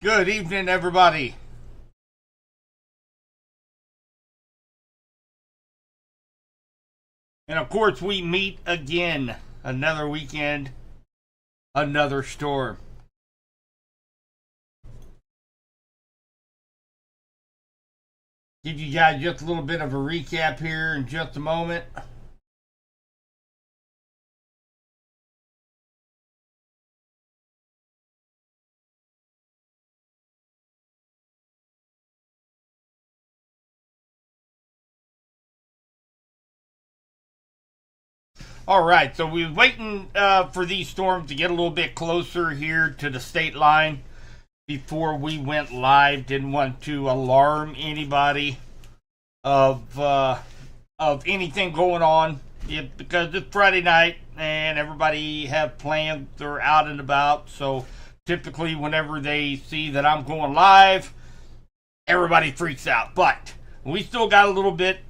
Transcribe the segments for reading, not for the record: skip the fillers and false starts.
Good evening, everybody. And of course, we meet again. Another weekend, another storm. Give you guys just a little bit of a recap here in just a moment. All right, so we were waiting for these storms to get a little bit closer here to the state line before we went live. Didn't want to alarm anybody of anything going on because it's Friday night and everybody have plans. They're out and about, so typically whenever they see that I'm going live, everybody freaks out. But we still got a little bit.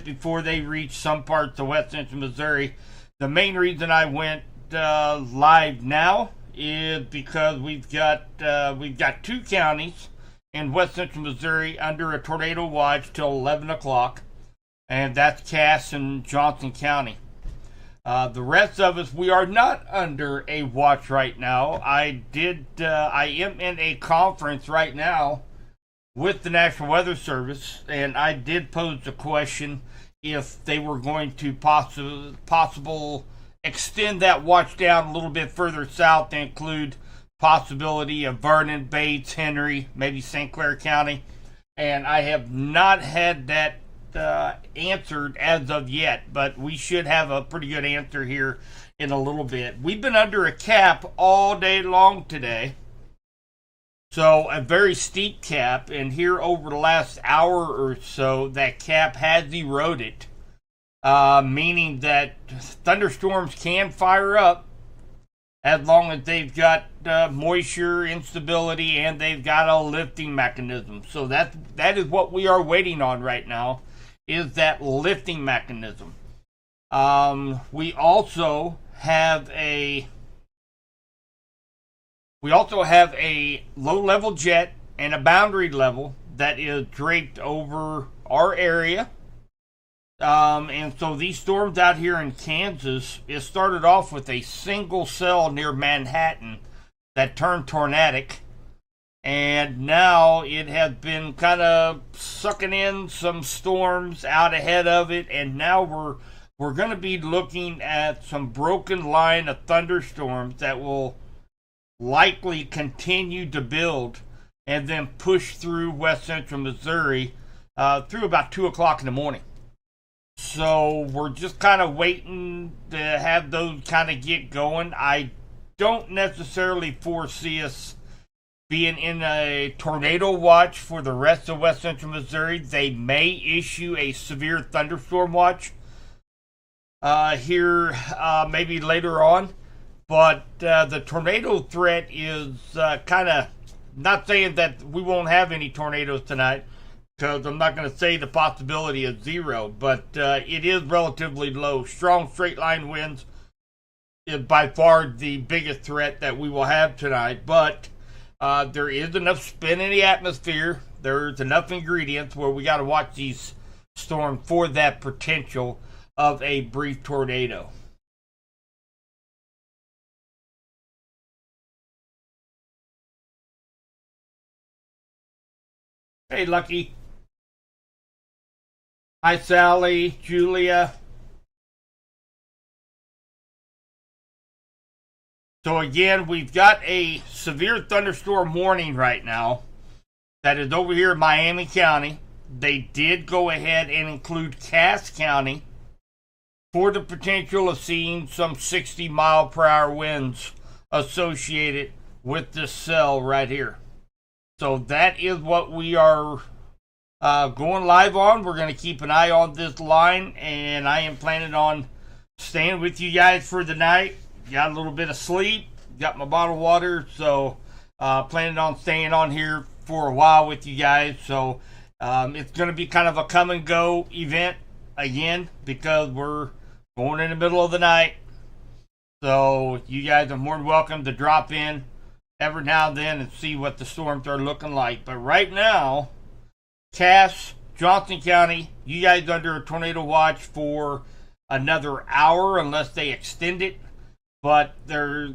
Before they reach some parts of West Central Missouri. The main reason I went live now is because we've got two counties in West Central Missouri under a tornado watch till 11 o'clock, and that's Cass and Johnson County. The rest of us, we are not under a watch right now. I am in a conference right now with the National Weather Service, and I did pose the question if they were going to possible extend that watch down a little bit further south to include possibility of Vernon, Bates, Henry, maybe St. Clair County, and I have not had that answered as of yet, but we should have a pretty good answer here in a little bit. We've been under a cap all day long today. So a very steep cap, and here over the last hour or so, that cap has eroded, meaning that thunderstorms can fire up as long as they've got moisture, instability, and they've got a lifting mechanism. So that is what we are waiting on right now, is that lifting mechanism. We also have a low-level jet and a boundary level that is draped over our area. And so these storms out here in Kansas, it started off with a single cell near Manhattan that turned tornadic. And now it has been kind of sucking in some storms out ahead of it. And now we're going to be looking at some broken line of thunderstorms that will likely continue to build and then push through West Central Missouri through about 2 o'clock in the morning. So we're just kind of waiting to have those kind of get going. I don't necessarily foresee us being in a tornado watch for the rest of West Central Missouri. They may issue a severe thunderstorm watch here maybe later on. But the tornado threat is kind of, not saying that we won't have any tornadoes tonight, because I'm not going to say the possibility is zero, but it is relatively low. Strong straight line winds is by far the biggest threat that we will have tonight, but there is enough spin in the atmosphere. There's enough ingredients where we got to watch these storms for that potential of a brief tornado. Hey, Lucky. Hi, Sally, Julia. So again, we've got a severe thunderstorm warning right now that is over here in Miami County. They did go ahead and include Cass County for the potential of seeing some 60-mile-per-hour winds associated with this cell right here. So that is what we are going live on. We're going to keep an eye on this line, and I am planning on staying with you guys for the night. Got a little bit of sleep, got my bottle of water, so planning on staying on here for a while with you guys. So it's going to be kind of a come and go event again because we're going in the middle of the night. So you guys are more than welcome to drop in every now and then and see what the storms are looking like. But right now, Cass, Johnson County, you guys under a tornado watch for another hour unless they extend it. But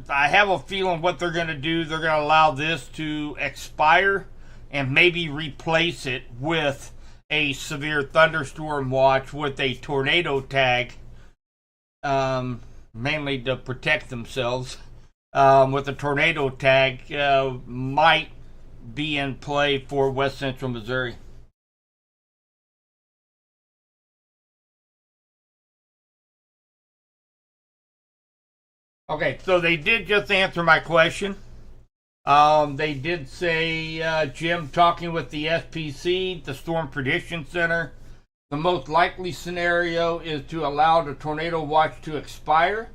I have a feeling what they're going to do, they're going to allow this to expire and maybe replace it with a severe thunderstorm watch with a tornado tag, mainly to protect themselves. With a tornado tag, might be in play for West Central Missouri. Okay, so they did just answer my question. They did say, Jim, talking with the SPC, the Storm Prediction Center, the most likely scenario is to allow the tornado watch to expire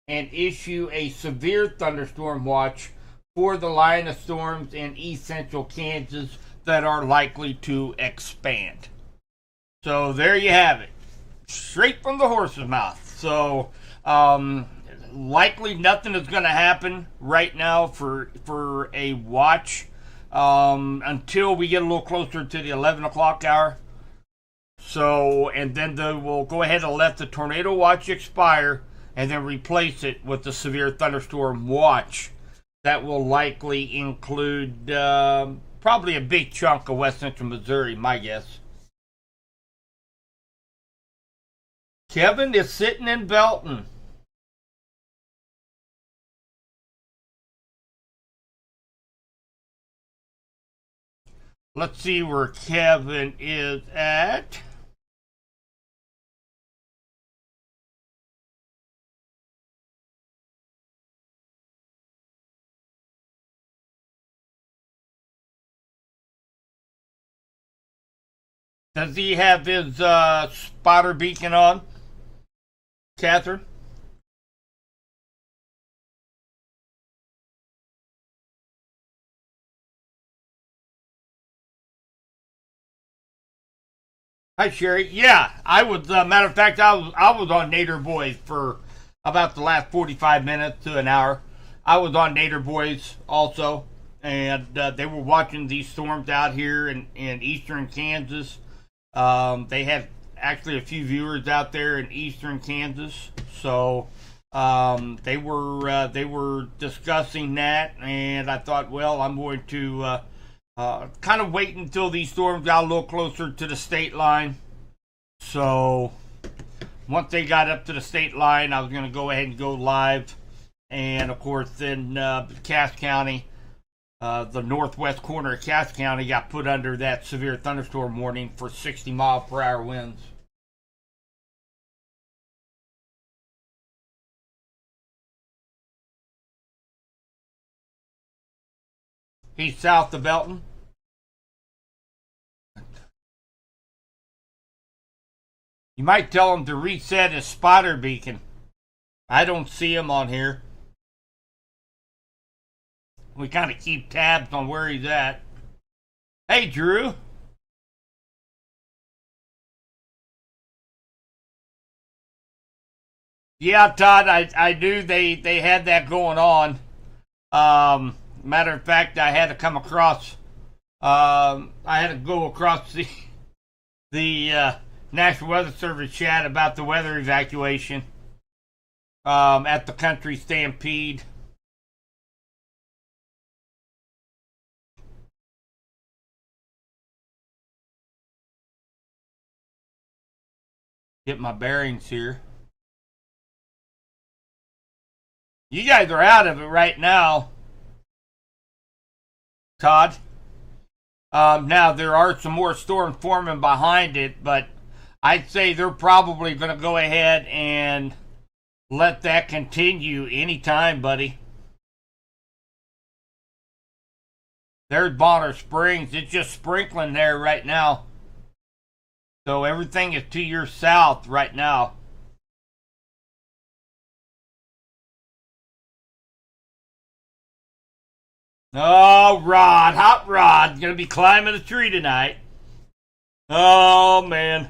and issue a severe thunderstorm watch for the line of storms in east central Kansas that are likely to expand. So there you have it, straight from the horse's mouth. So likely nothing is going to happen right now for a watch until we get a little closer to the 11 o'clock hour. So, and then we'll go ahead and let the tornado watch expire and then replace it with the severe thunderstorm watch. That will likely include probably a big chunk of West Central Missouri, my guess. Kevin is sitting in Belton. Let's see where Kevin is at. Does he have his spotter beacon on, Catherine? Hi, Sherry. Yeah, I was. Matter of fact, I was on Nader Boys for about the last 45 minutes to an hour. I was on Nader Boys also, and they were watching these storms out here in eastern Kansas. They had actually a few viewers out there in eastern Kansas, so they were discussing that, and I thought, well, I'm going to kind of wait until these storms got a little closer to the state line. So once they got up to the state line, I was going to go ahead and go live. And of course, then Cass County, the northwest corner of Cass County, got put under that severe thunderstorm warning for 60-mile-per-hour winds. He's south of Belton. You might tell him to reset his spotter beacon. I don't see him on here. We kind of keep tabs on where he's at. Hey, Drew. Yeah, Todd, I knew they had that going on. Matter of fact, I had to come across. I had to go across the National Weather Service chat about the weather evacuation at the Country Stampede. Get my bearings here. You guys are out of it right now, Todd. Now there are some more storms forming behind it, but I'd say they're probably going to go ahead and let that continue anytime, buddy. There's Bonner Springs. It's just sprinkling there right now. So everything is to your south right now. Oh, Rod, hot Rod, gonna be climbing a tree tonight. Oh, man.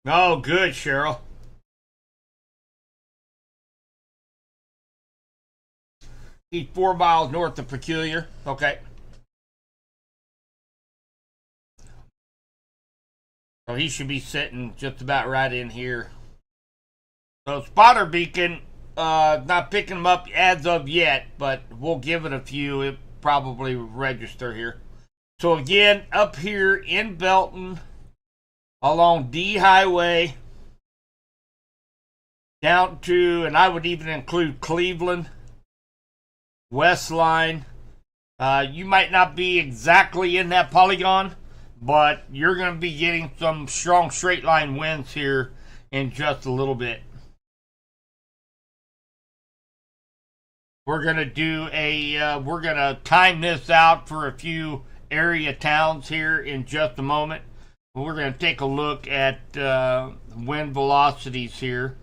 Oh, good, Cheryl. He's 4 miles north of Peculiar. Okay. So he should be sitting just about right in here. So spotter beacon, not picking him up as of yet, but we'll give it a few. It probably register here. So again, up here in Belton, along D Highway, down to, and I would even include Cleveland, West Line. You might not be exactly in that polygon, but you're going to be getting some strong straight line winds here in just a little bit. We're going to do we're going to time this out for a few area towns here in just a moment. We're going to take a look at wind velocities here.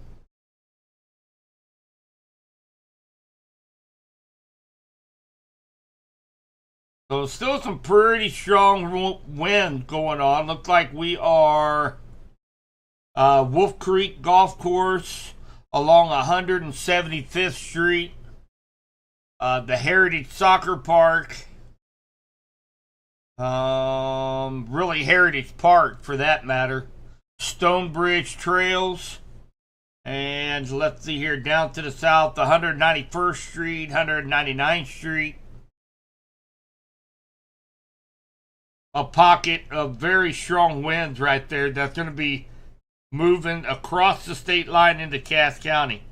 So still some pretty strong wind going on. Looks like we are Wolf Creek Golf Course along 175th Street. The Heritage Soccer Park. Really Heritage Park for that matter. Stonebridge Trails. And let's see here, down to the south, 191st Street, 199th Street. A pocket of very strong winds right there that's going to be moving across the state line into Cass County.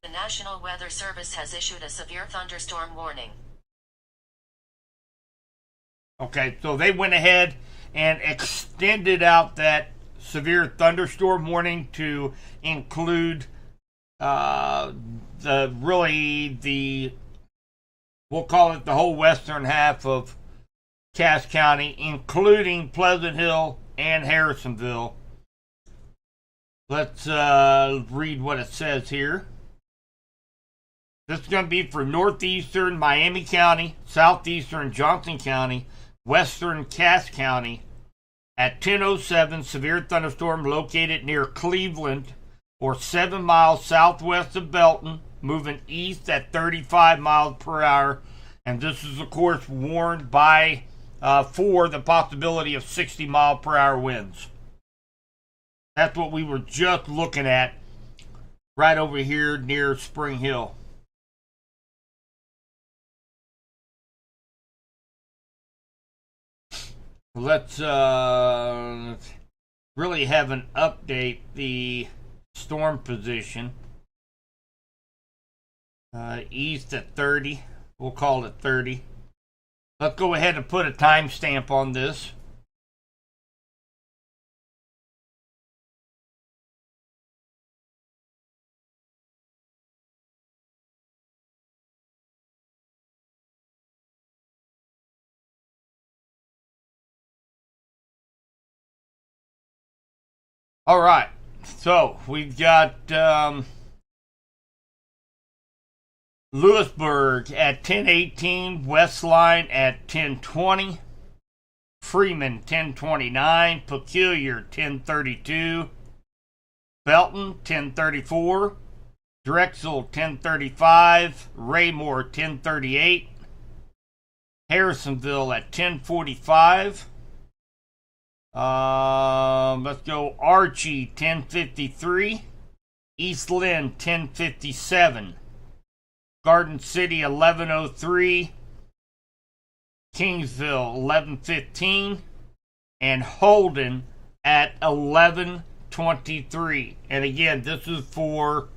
The National Weather Service has issued a severe thunderstorm warning. Okay, so they went ahead and extended out that severe thunderstorm warning to include we'll call it the whole western half of Cass County, including Pleasant Hill and Harrisonville. Let's read what it says here. This is going to be for northeastern Miami County, southeastern Johnson County, western Cass County. At 10:07, severe thunderstorm located near Cleveland, or 7 miles southwest of Belton, moving east at 35 miles per hour. And this is, of course, warned by for the possibility of 60 mile per hour winds. That's what we were just looking at right over here near Spring Hill. Let's really have an update the storm position. East at 30. We'll call it 30. Let's go ahead and put a timestamp on this. All right. So we've got Lewisburg at 10:18, West Line at 10:20, Freeman 10:29, Peculiar 10:32, Belton 10:34, Drexel 10:35, Raymore 10:38, Harrisonville at 10:45. Let's go Archie 10:53, East Lynn 10:57, Garden City 11:03, Kingsville 11:15, and Holden at 11:23. And again, this is for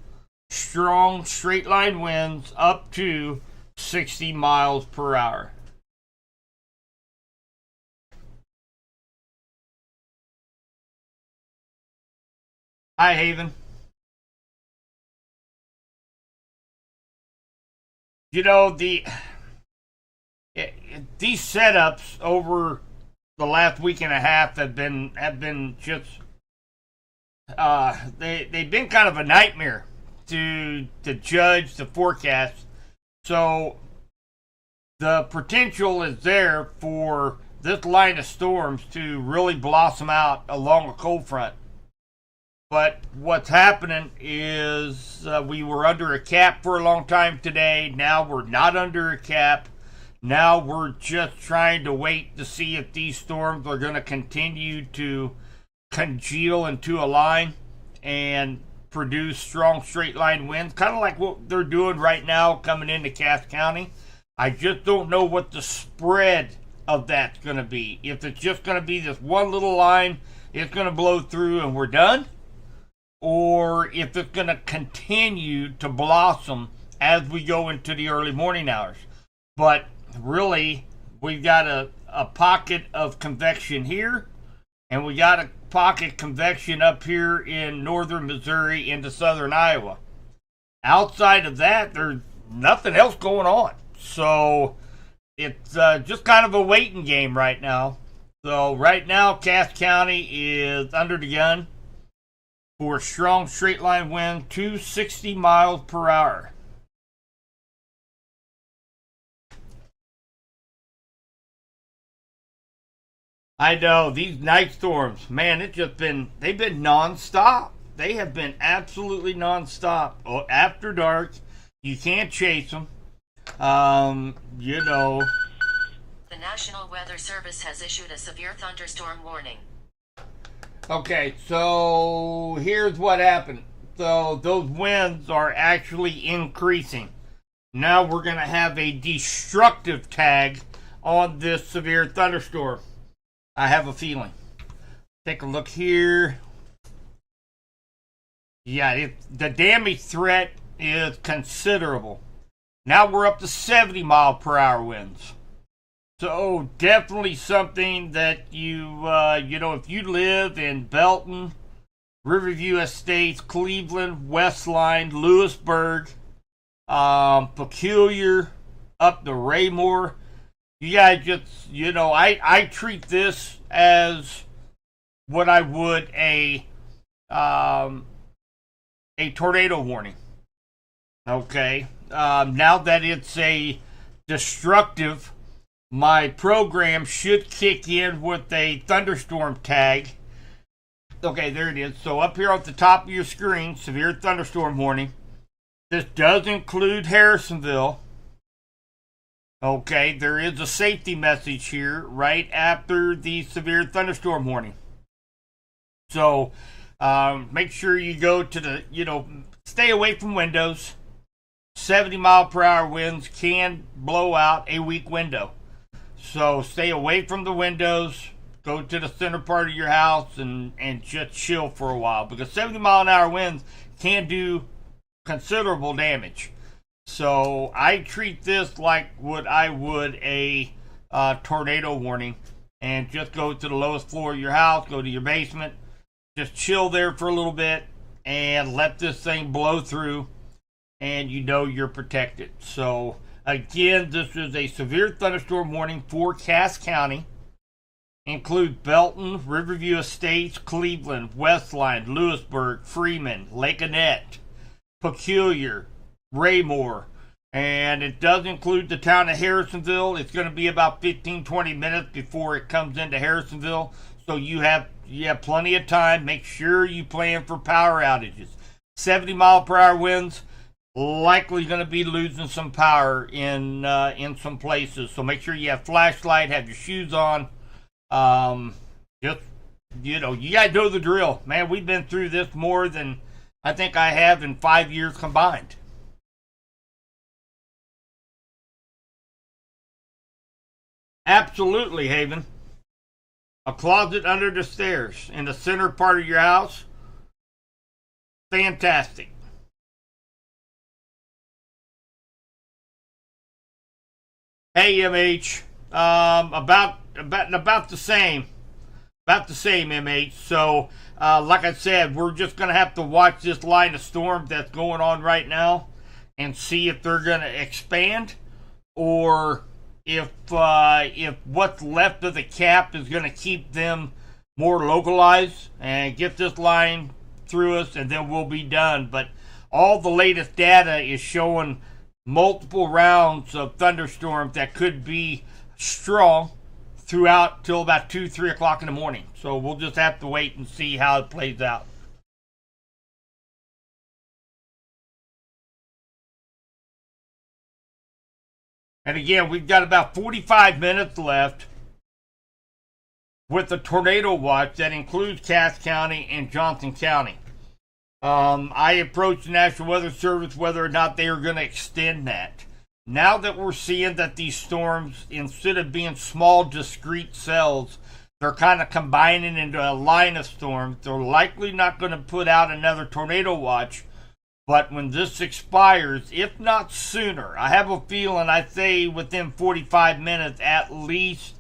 strong straight line winds up to 60 miles per hour. Hi, Haven. You know, these setups over the last week and a half have been just they've been kind of a nightmare to judge the forecast. So the potential is there for this line of storms to really blossom out along a cold front. But what's happening is we were under a cap for a long time today. Now we're not under a cap. Now we're just trying to wait to see if these storms are going to continue to congeal into a line and produce strong straight line winds, kind of like what they're doing right now coming into Cass County. I just don't know what the spread of that's going to be. If it's just going to be this one little line, it's going to blow through and we're done, or if it's going to continue to blossom as we go into the early morning hours. But really, we've got a pocket of convection here, and we got a pocket convection up here in northern Missouri into southern Iowa. Outside of that, there's nothing else going on. So it's just kind of a waiting game right now. So right now, Cass County is under the gun for a strong straight line wind, 260 miles per hour. I know, these night storms, man, they've been nonstop. They have been absolutely nonstop. Oh, after dark, you can't chase them. You know. The National Weather Service has issued a severe thunderstorm warning. Okay, so here's what happened. So those winds are actually increasing. Now we're going to have a destructive tag on this severe thunderstorm. I have a feeling. Take a look here. Yeah, the damage threat is considerable. Now we're up to 70 mile per hour winds. So definitely something that if you live in Belton, Riverview Estates, Cleveland, Westline, Lewisburg, Peculiar, up to Raymore, you guys just, I treat this as what I would a tornado warning. Okay. Now that it's a destructive, my program should kick in with a thunderstorm tag. Okay, there it is. So up here at the top of your screen, severe thunderstorm warning. This does include Harrisonville. Okay, there is a safety message here right after the severe thunderstorm warning. So make sure you go to the, stay away from windows. 70 mile per hour winds can blow out a weak window. So stay away from the windows. Go to the center part of your house and just chill for a while, because 70 mile an hour winds can do considerable damage. So I treat this like what I would a tornado warning, and just go to the lowest floor of your house, go to your basement, just chill there for a little bit and let this thing blow through, and you're protected. So again, this is a severe thunderstorm warning for Cass County. Include Belton, Riverview Estates, Cleveland, Westline, Lewisburg, Freeman, Lake Annette, Peculiar, Raymore, and it does include the town of Harrisonville. It's going to be about 15-20 minutes before it comes into Harrisonville, so you have plenty of time. Make sure you plan for power outages. 70 mile per hour winds, likely going to be losing some power in some places, so make sure you have flashlight, have your shoes on. You gotta know the drill, man. We've been through this more than I think I have in 5 years combined. Absolutely, Haven. A closet under the stairs in the center part of your house. Fantastic. Hey, MH. About the same. About the same, MH. So, like I said, we're just going to have to watch this line of storm that's going on right now and see if they're going to expand, or if what's left of the cap is going to keep them more localized and get this line through us, and then we'll be done. But all the latest data is showing multiple rounds of thunderstorms that could be strong throughout till about 2-3 o'clock in the morning. So we'll just have to wait and see how it plays out. And again, we've got about 45 minutes left with the tornado watch that includes Cass County and Johnson County. I approached the National Weather Service whether or not they are going to extend that. Now that we're seeing that these storms, instead of being small, discrete cells, they're kind of combining into a line of storms, they're likely not going to put out another tornado watch. But when this expires, if not sooner, I have a feeling, I'd say within 45 minutes at least,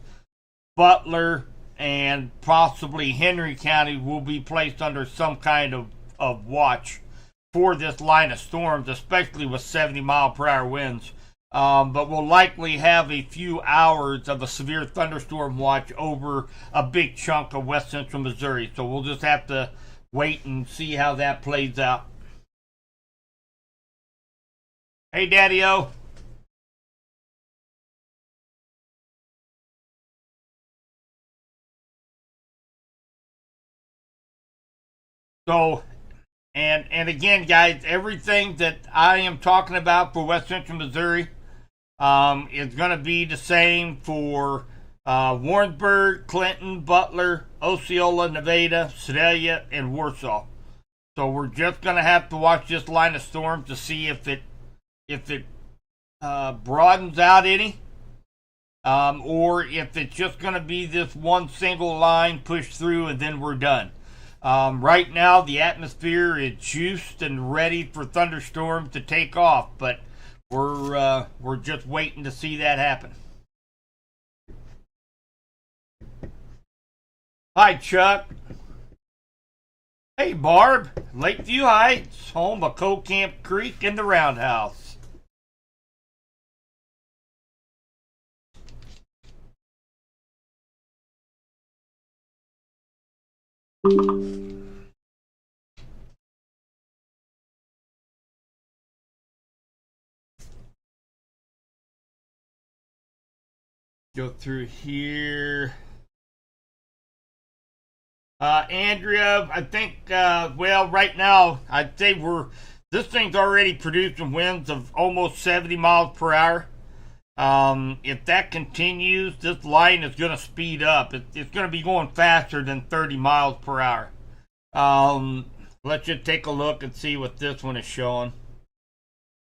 Butler and possibly Henry County will be placed under some kind of watch for this line of storms, especially with 70-mile-per-hour winds. But we'll likely have a few hours of a severe thunderstorm watch over a big chunk of west central Missouri. So we'll just have to wait and see how that plays out. Hey, Daddy-O. So, and again, guys, everything that I am talking about for west central Missouri is going to be the same for Warrensburg, Clinton, Butler, Osceola, Nevada, Sedalia, and Warsaw. So we're just going to have to watch this line of storms to see if it broadens out any, or if it's just going to be this one single line pushed through and then we're done. Right now, the atmosphere is juiced and ready for thunderstorms to take off, but we're just waiting to see that happen. Hi, Chuck. Hey, Barb. Lakeview Heights, home of Coal Camp Creek and the Roundhouse. Go through here. Andrea, I think, well, right now, I'd say this thing's already producing winds of almost 70 miles per hour. If that continues, this line is going to speed up. It's going to be going faster than 30 miles per hour. Let's just take a look and see what this one is showing.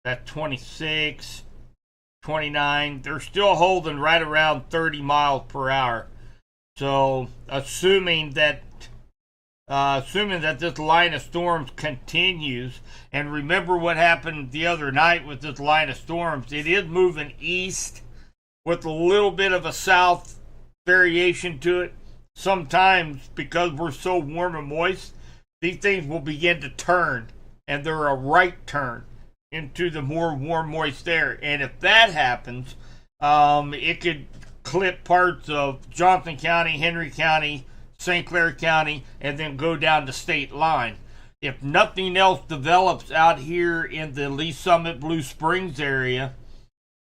That's 26, 29. They're still holding right around 30 miles per hour. So, assuming that this line of storms continues, and remember what happened the other night with this line of storms, it is moving east with a little bit of a south variation to it. Sometimes, because we're so warm and moist, these things will begin to turn, and they're a right turn into the more warm, moist air. And if that happens, it could clip parts of Johnson County, Henry County, St. Clair County, and then go down the state line. If nothing else develops out here in the Lee Summit, Blue Springs area,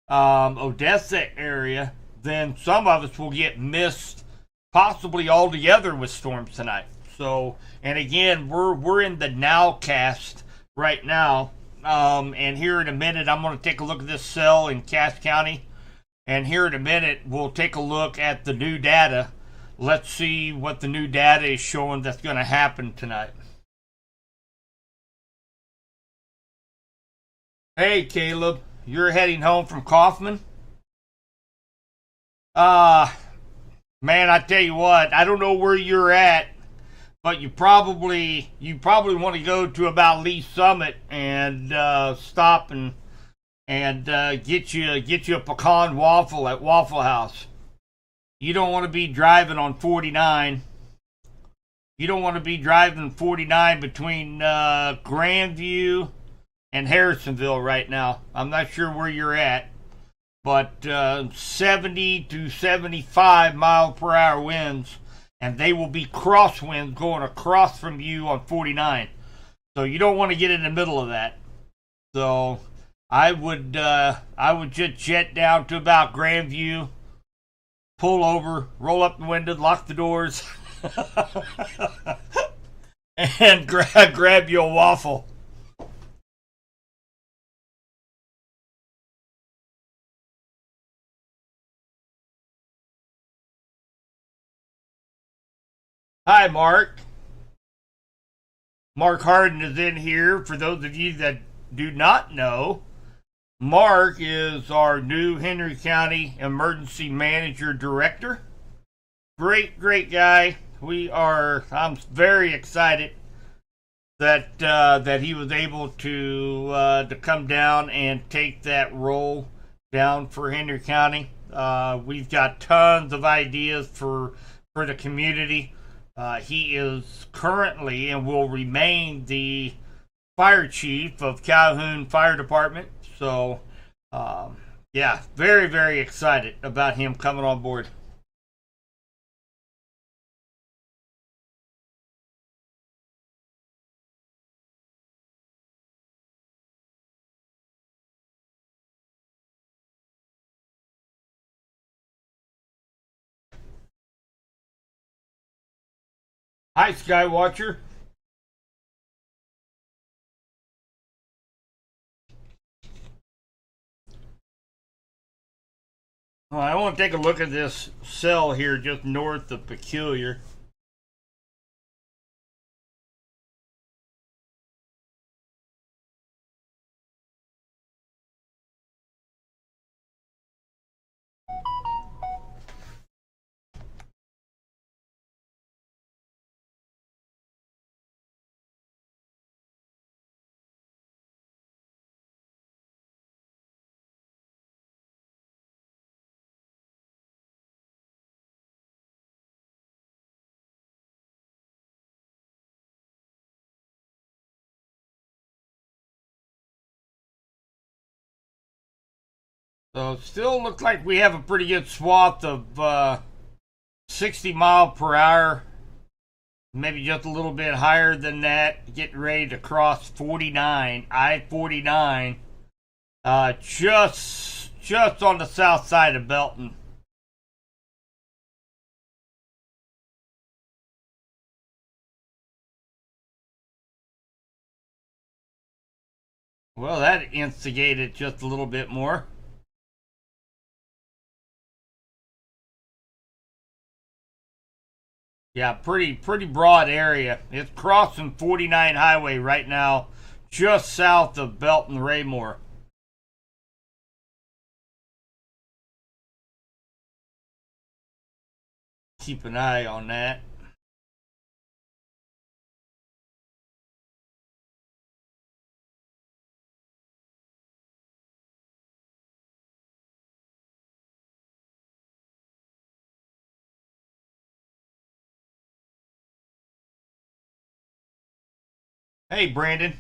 Odessa area, then some of us will get missed possibly altogether with storms tonight. So, and again, we're in the nowcast right now. And here in a minute, I'm going to take a look at this cell in Cass County. And here in a minute, we'll take a look at the new data. Let's see what the new data is showing that's going to happen tonight. Hey, Caleb, you're heading home from Kaufman? Man, I tell you what, I don't know where you're at, but you probably want to go to about Lee Summit and stop and get you a pecan waffle at Waffle House. You don't want to be driving on 49. You don't want to be driving 49 between Grandview and Harrisonville right now. I'm not sure where you're at, but 70 to 75 mile per hour winds, and they will be crosswinds going across from you on 49. So you don't want to get in the middle of that. So I would just jet down to about Grandview, pull over, roll up the window, lock the doors, and grab you a waffle. Hi, Mark. Mark Harden is in here. For those of you that do not know, Mark is our new Henry County Emergency Manager Director. Great, great guy. I'm very excited that he was able to come down and take that role down for Henry County. We've got tons of ideas for the community. He is currently and will remain the fire chief of Calhoun Fire Department. So, yeah, very, very excited about him coming on board. Hi, Skywatcher. Well, I want to take a look at this cell here just north of Peculiar. So it still looks like we have a pretty good swath of 60 mile per hour, maybe just a little bit higher than that, getting ready to cross 49, I-49, just on the south side of Belton. Well, that instigated just a little bit more. Yeah, pretty broad area. It's crossing 49 Highway right now, just south of Belton Raymore. Keep an eye on that. Hey, Brandon.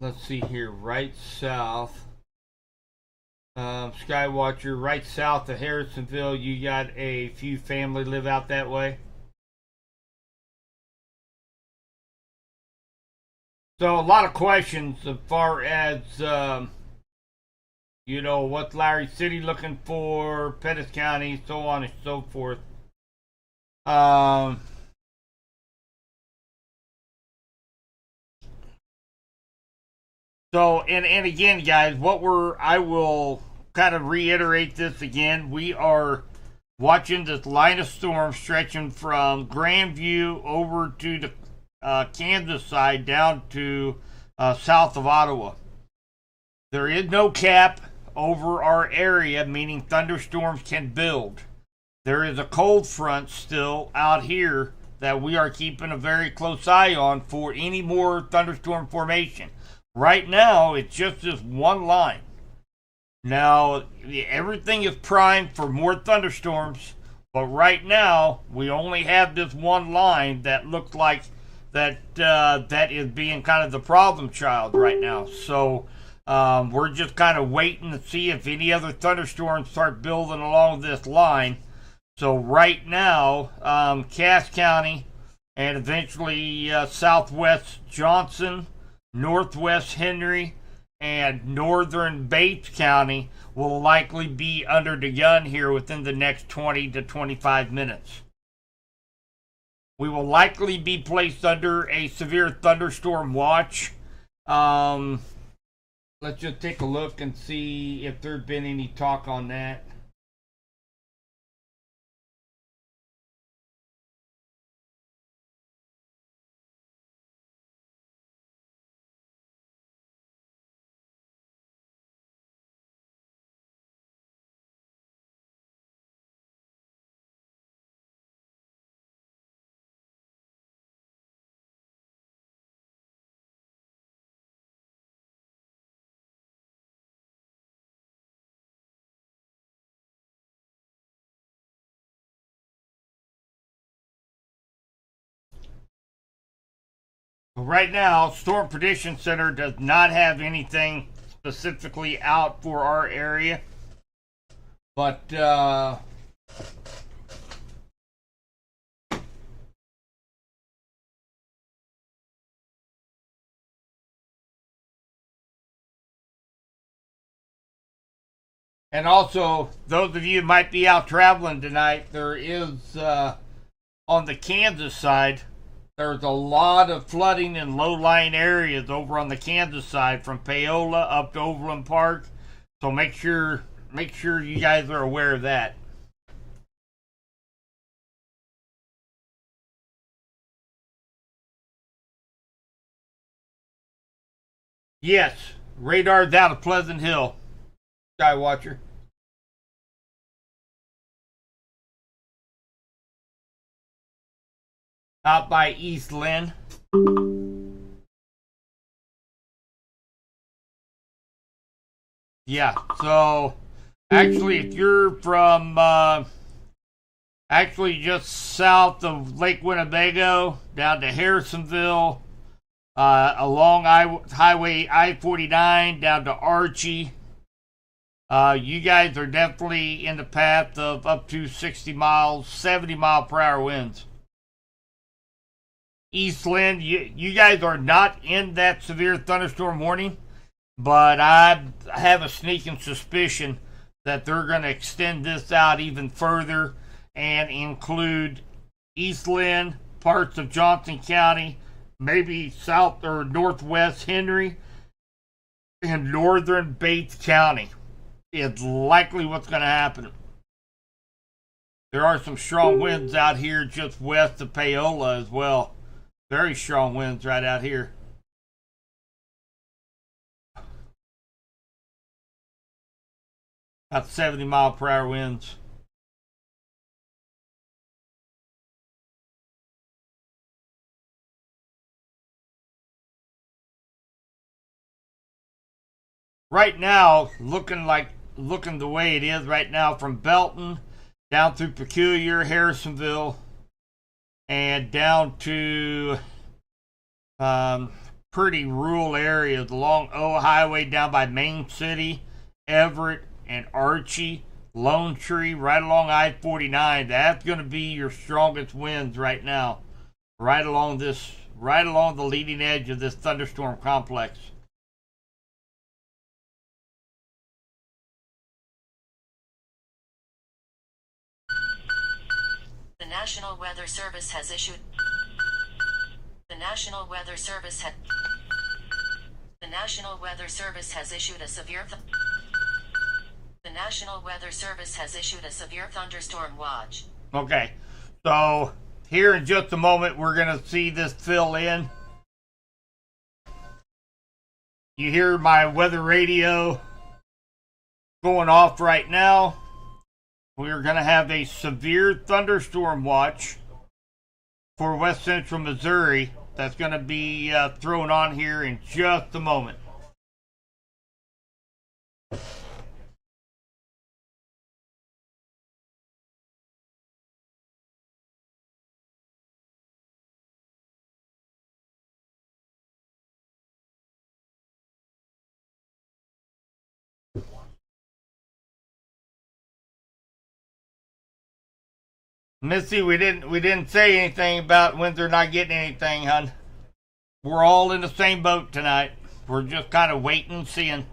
Let's see here, right south. Skywatcher, right south of Harrisonville, you got a few family live out that way. So a lot of questions as far as what's Larry City looking for, Pettis County, so on and so forth. Um, and again, guys, I will kind of reiterate this again. We are watching this line of storm stretching from Grandview over to the Kansas side down to south of Ottawa. There is no cap over our area, meaning thunderstorms can build. There is a cold front still out here that we are keeping a very close eye on for any more thunderstorm formation. Right now, it's just this one line. Now, everything is primed for more thunderstorms, but right now, we only have this one line that looks like that is being kind of the problem child right now. So, We're just kind of waiting to see if any other thunderstorms start building along this line. So right now, Cass County and eventually southwest Johnson, northwest Henry, and northern Bates County will likely be under the gun here within the next 20 to 25 minutes. We will likely be placed under a severe thunderstorm watch. Let's just take a look and see if there's been any talk on that. Right now, Storm Prediction Center does not have anything specifically out for our area. But, and also, those of you who might be out traveling tonight, there is, on the Kansas side, there's a lot of flooding in low-lying areas over on the Kansas side from Paola up to Overland Park. So make sure you guys are aware of that. Yes, radar's out of Pleasant Hill, Skywatcher. Out by East Lynn. Yeah, so actually, if you're from actually just south of Lake Winnebago down to Harrisonville, along Highway I-49 down to Archie, you guys are definitely in the path of up to 60 miles, 70 mile per hour winds. East Lynn, you guys are not in that severe thunderstorm warning, but I have a sneaking suspicion that they're going to extend this out even further and include East Lynn, parts of Johnson County, maybe south or northwest Henry, and northern Bates County. It's likely what's going to happen. There are some strong winds out here just west of Paola as well. Very strong winds right out here. About 70 mile per hour winds. Right now, looking the way it is right now from Belton down through Peculiar, Harrisonville, and down to pretty rural areas along O Highway down by Main City, Everett, and Archie, Lone Tree, right along I-49. That's going to be your strongest winds right now, right along the leading edge of this thunderstorm complex. The National Weather Service has issued The National Weather Service issued a severe The National Weather Service has issued a severe thunderstorm watch. Okay, so here in just a moment we're going to see this fill in. You hear my weather radio going off right now. We're going to have a severe thunderstorm watch for west central Missouri that's going to be thrown on here in just a moment. Missy, we didn't say anything about Windsor not getting anything, hun. We're all in the same boat tonight. We're just kind of waiting and seeing.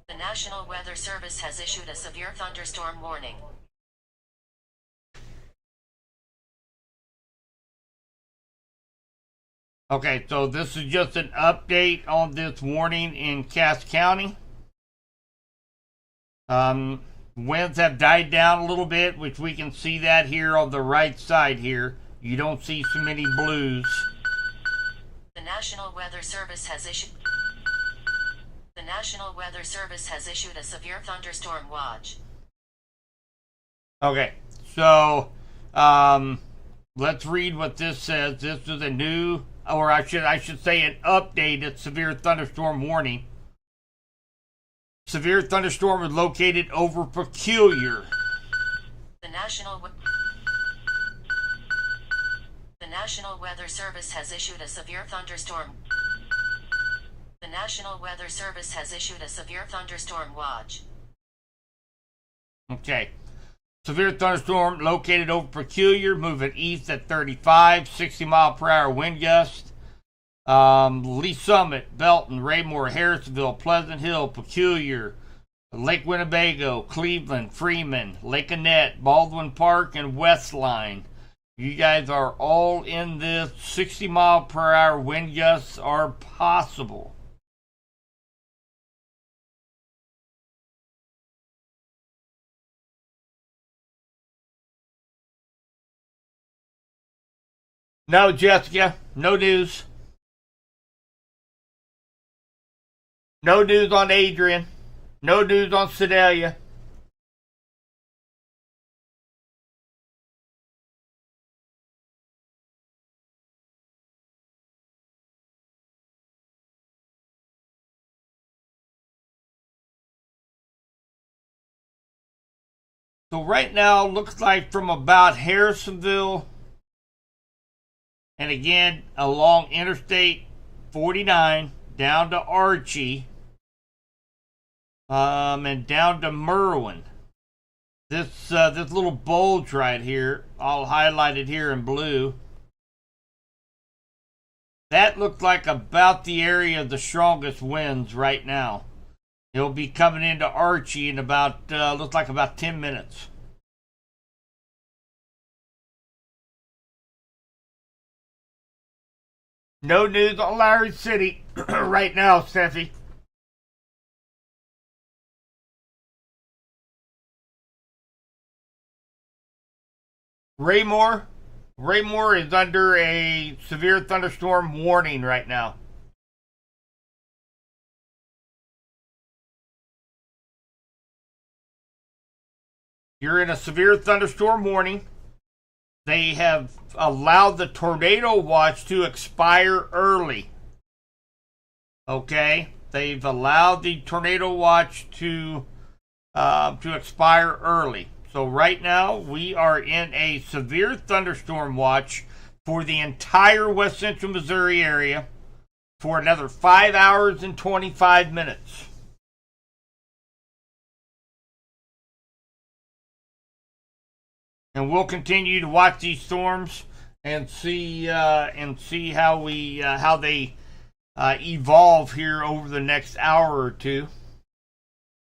The National Weather Service has issued a severe thunderstorm warning. Okay, so this is just an update on this warning in Cass County. Winds have died down a little bit, which we can see that here on the right side here. You don't see so many blues. The National Weather Service has issued a severe thunderstorm watch. Okay, so let's read what this says. This is a new, or I should say, an updated severe thunderstorm warning. Severe thunderstorm is located over Peculiar. The National Weather Service has issued a severe thunderstorm. The National Weather Service has issued a severe thunderstorm watch. Okay. Severe thunderstorm located over Peculiar, moving east at 35, 60 mile per hour wind gust. Lee Summit, Belton, Raymore, Harrisville, Pleasant Hill, Peculiar, Lake Winnebago, Cleveland, Freeman, Lake Annette, Baldwin Park, and Westline. You guys are all in this. 60 mile per hour wind gusts are possible. No, Jessica, no news. No news on Adrian. No news on Sedalia. So right now, looks like from about Harrisonville, and again along Interstate 49 down to Archie, and down to Merwin. This little bulge right here, I'll highlight it here in blue. That looks like about the area of the strongest winds right now. It'll be coming into Archie in about, looks like about 10 minutes. No news on Larry City right now, Steffi. Raymore is under a severe thunderstorm warning right now. You're in a severe thunderstorm warning. They have allowed the tornado watch to expire early. Okay, they've allowed the tornado watch to expire early. So right now we are in a severe thunderstorm watch for the entire west central Missouri area for another 5 hours and 25 minutes. And we'll continue to watch these storms and see how they evolve here over the next hour or two.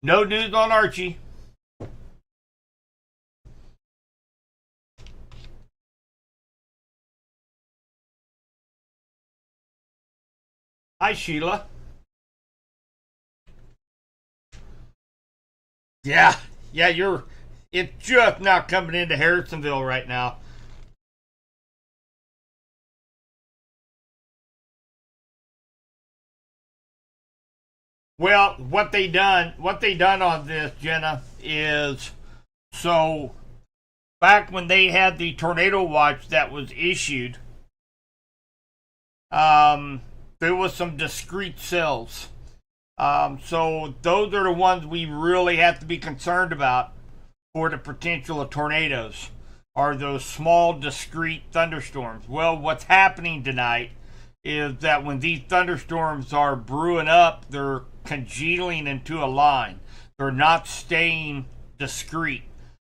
No news on Archie. Hi, Sheila. Yeah, it's just now coming into Harrisonville right now. Well, what they done on this, Jenna, is so back when they had the tornado watch that was issued, there was some discrete cells. So those are the ones we really have to be concerned about for the potential of tornadoes, are those small discrete thunderstorms. Well, what's happening tonight is that when these thunderstorms are brewing up, they're congealing into a line. They're not staying discrete.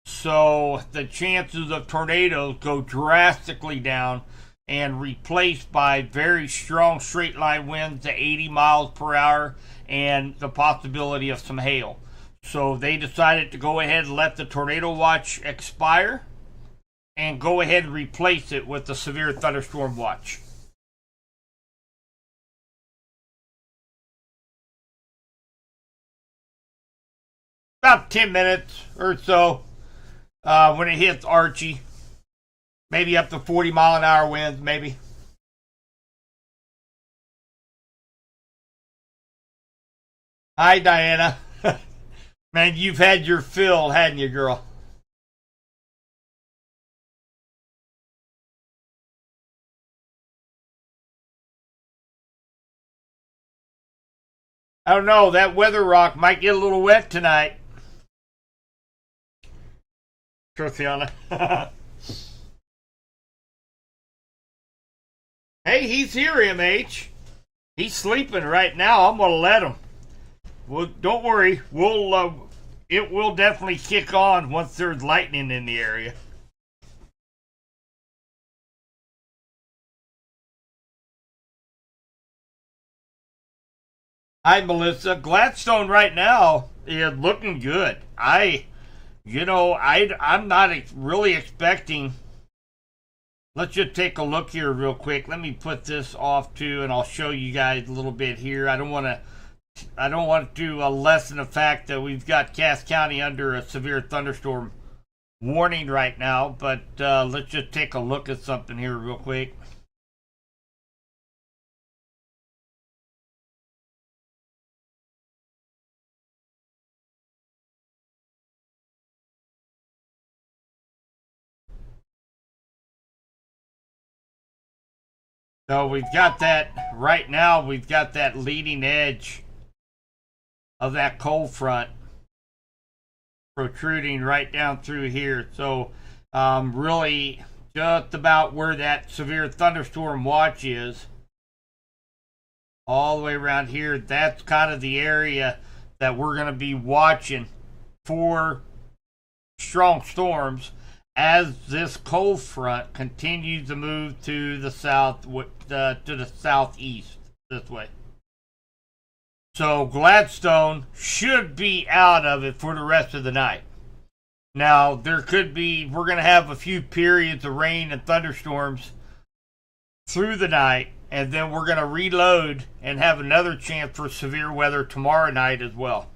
So the chances of tornadoes go drastically down and replaced by very strong straight line winds to 80 miles per hour and the possibility of some hail. So they decided to go ahead and let the tornado watch expire and go ahead and replace it with the severe thunderstorm watch. About 10 minutes or so when it hits Archie. Maybe up to 40-mile-an-hour winds, maybe. Hi, Diana. Man, you've had your fill, hadn't you, girl? I don't know. That weather rock might get a little wet tonight. Trothiana. Hey, he's here, MH. He's sleeping right now. I'm gonna let him. Well, don't worry. It will definitely kick on once there's lightning in the area. Hi, Melissa. Gladstone right now is looking good. I'm not really expecting. Let's just take a look here real quick. Let me put this off too, and I'll show you guys a little bit here. I don't want to lessen the fact that we've got Cass County under a severe thunderstorm warning right now, but let's just take a look at something here real quick. So we've got that right now. We've got that leading edge of that cold front protruding right down through here. So really just about where that severe thunderstorm watch is, all the way around here, that's kind of the area that we're going to be watching for strong storms as this cold front continues to move to the southeast this way. So Gladstone should be out of it for the rest of the night. Now we're going to have a few periods of rain and thunderstorms through the night, and then we're going to reload and have another chance for severe weather tomorrow night as well.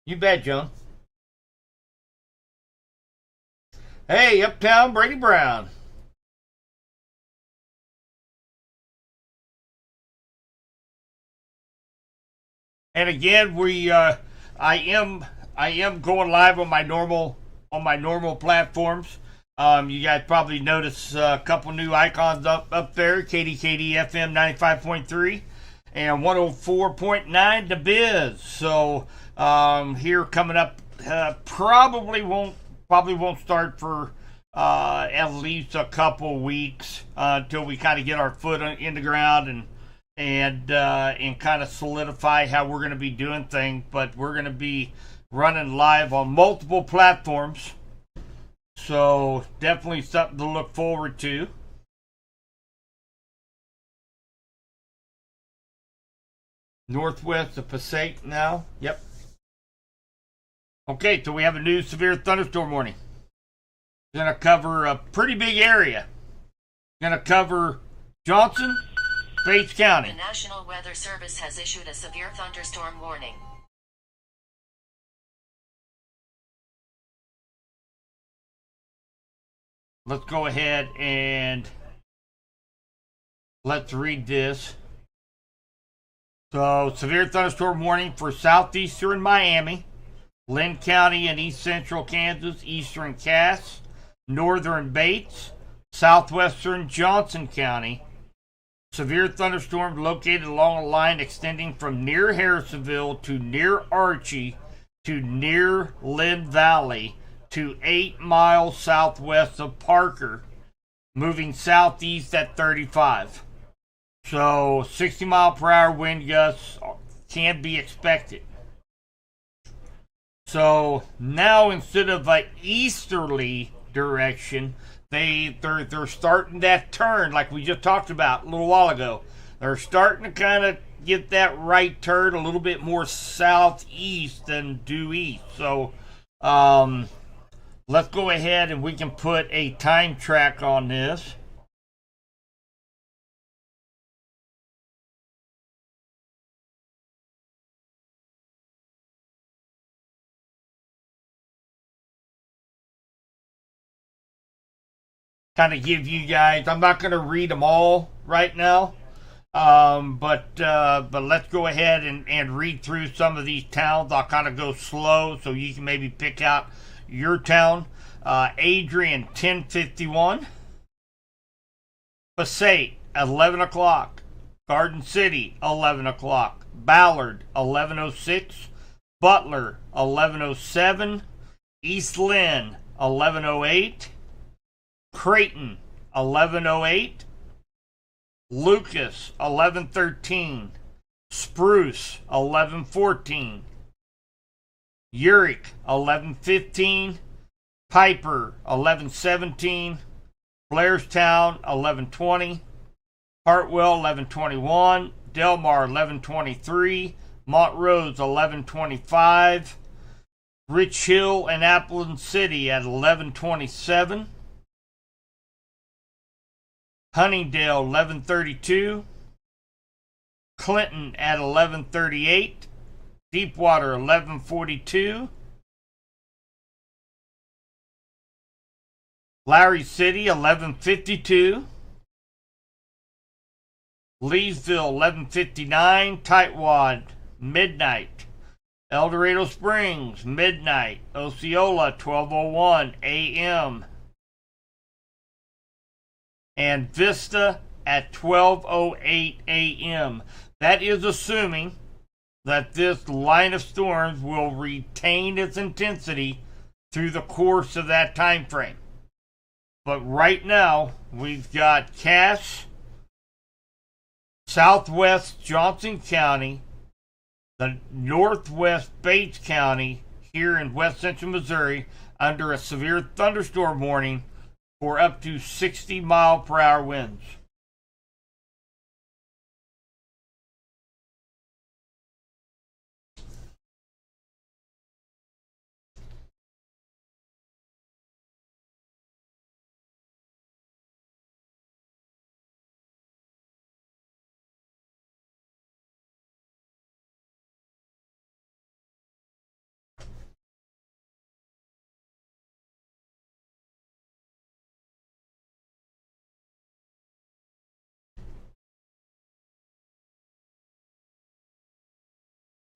You bet, John. Hey, Uptown Brady Brown. And again, I am going live on my normal platforms. You guys probably notice a couple new icons up there. KDKD FM 95.3 and 104.9 The Biz. So here coming up, probably won't start for at least a couple weeks until we kind of get our foot in the ground and kind of solidify how we're going to be doing things. But we're going to be running live on multiple platforms, so definitely something to look forward to. Northwest of Passaic now. Yep. Okay, so we have a new severe thunderstorm warning. It's going to cover a pretty big area. It's going to cover Johnson, Bates County. The National Weather Service has issued a severe thunderstorm warning. Let's go ahead and let's read this. So, severe thunderstorm warning for southeastern Miami, Lynn County and east central Kansas, eastern Cass, northern Bates, southwestern Johnson County, Severe thunderstorms located along a line extending from near Harrisonville to near Archie to near Lynn Valley to 8 miles southwest of Parker, moving southeast at 35. So 60-mile-per-hour wind gusts can be expected. So now instead of an easterly direction, they're starting that turn like we just talked about a little while ago. They're starting to kind of get that right turn a little bit more southeast than due east. So let's go ahead and we can put a time track on this. Kind of give you guys, I'm not going to read them all right now. But let's go ahead and read through some of these towns. I'll kind of go slow so you can maybe pick out your town. Adrian, 10:51. Passaic, 11 o'clock. Garden City, 11 o'clock. Ballard, 11:06. Butler, 11:07. East Lynn, 11:08. Creighton, 11:08. Lucas, 11:13. Spruce, 11:14. Urick, 11:15. Piper, 11:17. Blairstown, 11:20. Hartwell, 11:21. Delmar, 11:23. Montrose, 11:25. Rich Hill and Appleton City at 11:27. Huntingdale, 11:32. Clinton at 11:38. Deepwater, 11:42. Larry City, 11:52. Leesville, 11:59. Tightwad, midnight. El Dorado Springs, midnight. Osceola, 12:01 a.m. And Vista at 12:08 a.m. That is assuming that this line of storms will retain its intensity through the course of that time frame. But right now, we've got Cass, southwest Johnson County, the northwest Bates County here in west central Missouri under a severe thunderstorm warning for up to 60-mile-per-hour winds.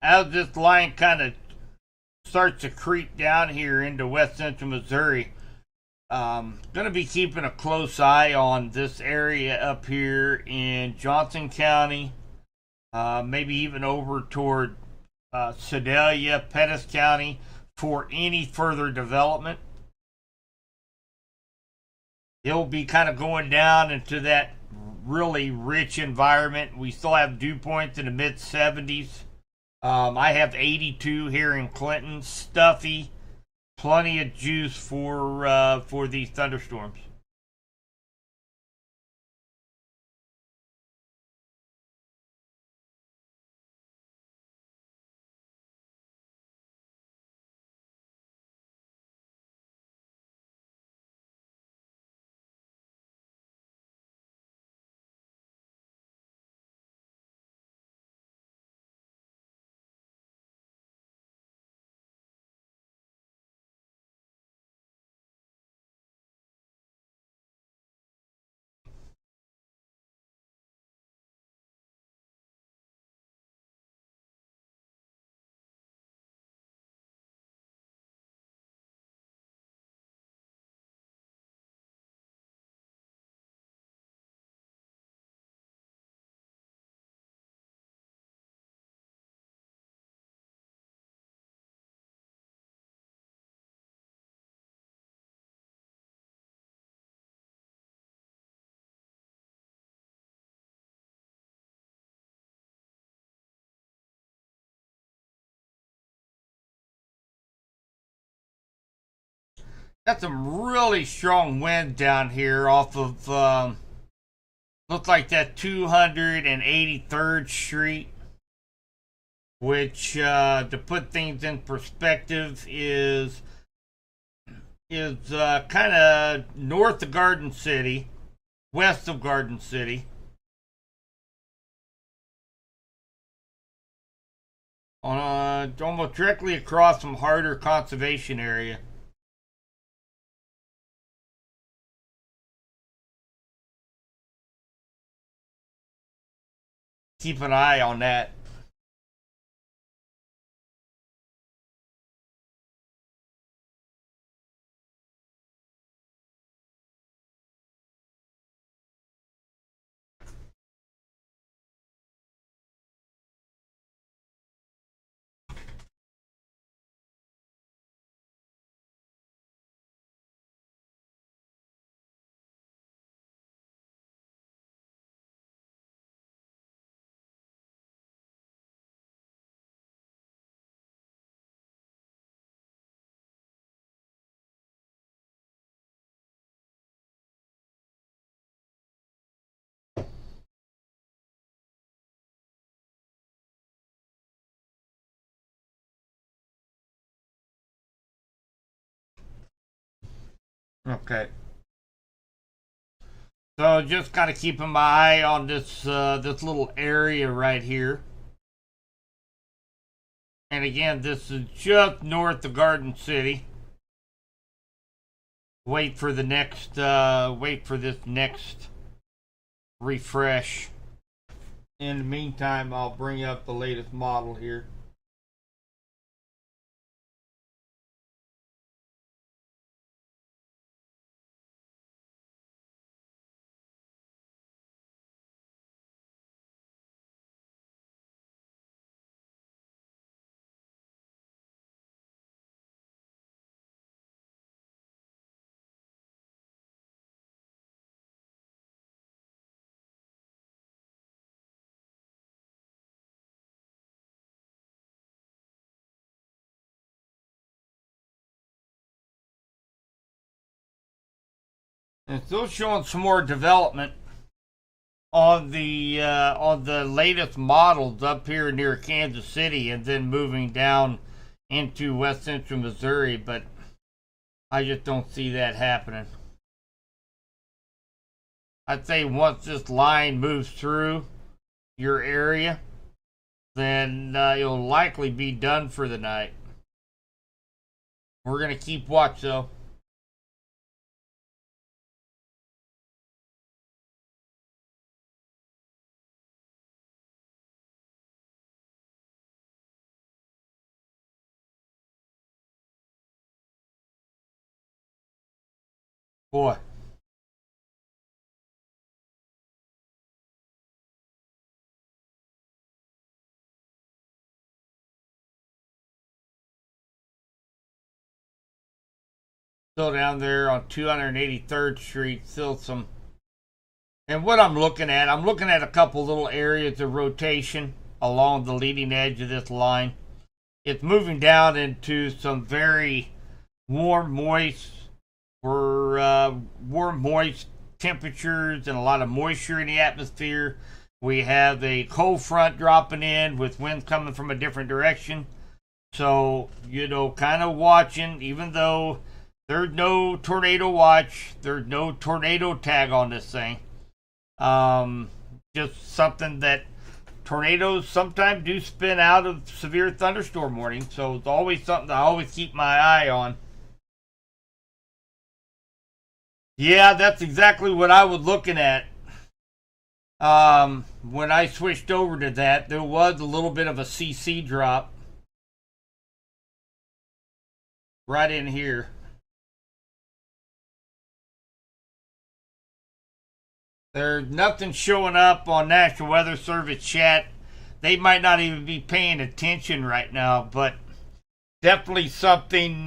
As this line kind of starts to creep down here into west central Missouri, going to be keeping a close eye on this area up here in Johnson County, maybe even over toward Sedalia, Pettis County for any further development. It'll be kind of going down into that really rich environment. We still have dew points in the mid 70s. I have 82 here in Clinton. Stuffy, plenty of juice for these thunderstorms. got some really strong wind down here off of looks like that 283rd Street, which to put things in perspective is kind of north of Garden City, west of Garden City. Almost directly across from Harder Conservation Area. Keep an eye on that. Okay. So just kind of keeping my eye on this little area right here. And again, this is just north of Garden City. Wait for the next. Wait for this next refresh. In the meantime, I'll bring up the latest model here. And still showing some more development on the latest models up here near Kansas City, and then moving down into West Central Missouri. But I just don't see that happening. I'd say once this line moves through your area, then you'll likely be done for the night. We're gonna keep watch though. Boy. Still down there on 283rd Street, still some. And what I'm looking at a couple little areas of rotation along the leading edge of this line. It's moving down into some very warm, moist, warm, moist temperatures and a lot of moisture in the atmosphere. We have a cold front dropping in with winds coming from a different direction. So, kind of watching, even though there's no tornado watch, there's no tornado tag on this thing. Just something that tornadoes sometimes do spin out of severe thunderstorm warning. So it's always something I always keep my eye on. Yeah, that's exactly what I was looking at. When I switched over to that, there was a little bit of a CC drop right in here. There's nothing showing up on National Weather Service chat. They might not even be paying attention right now, but definitely something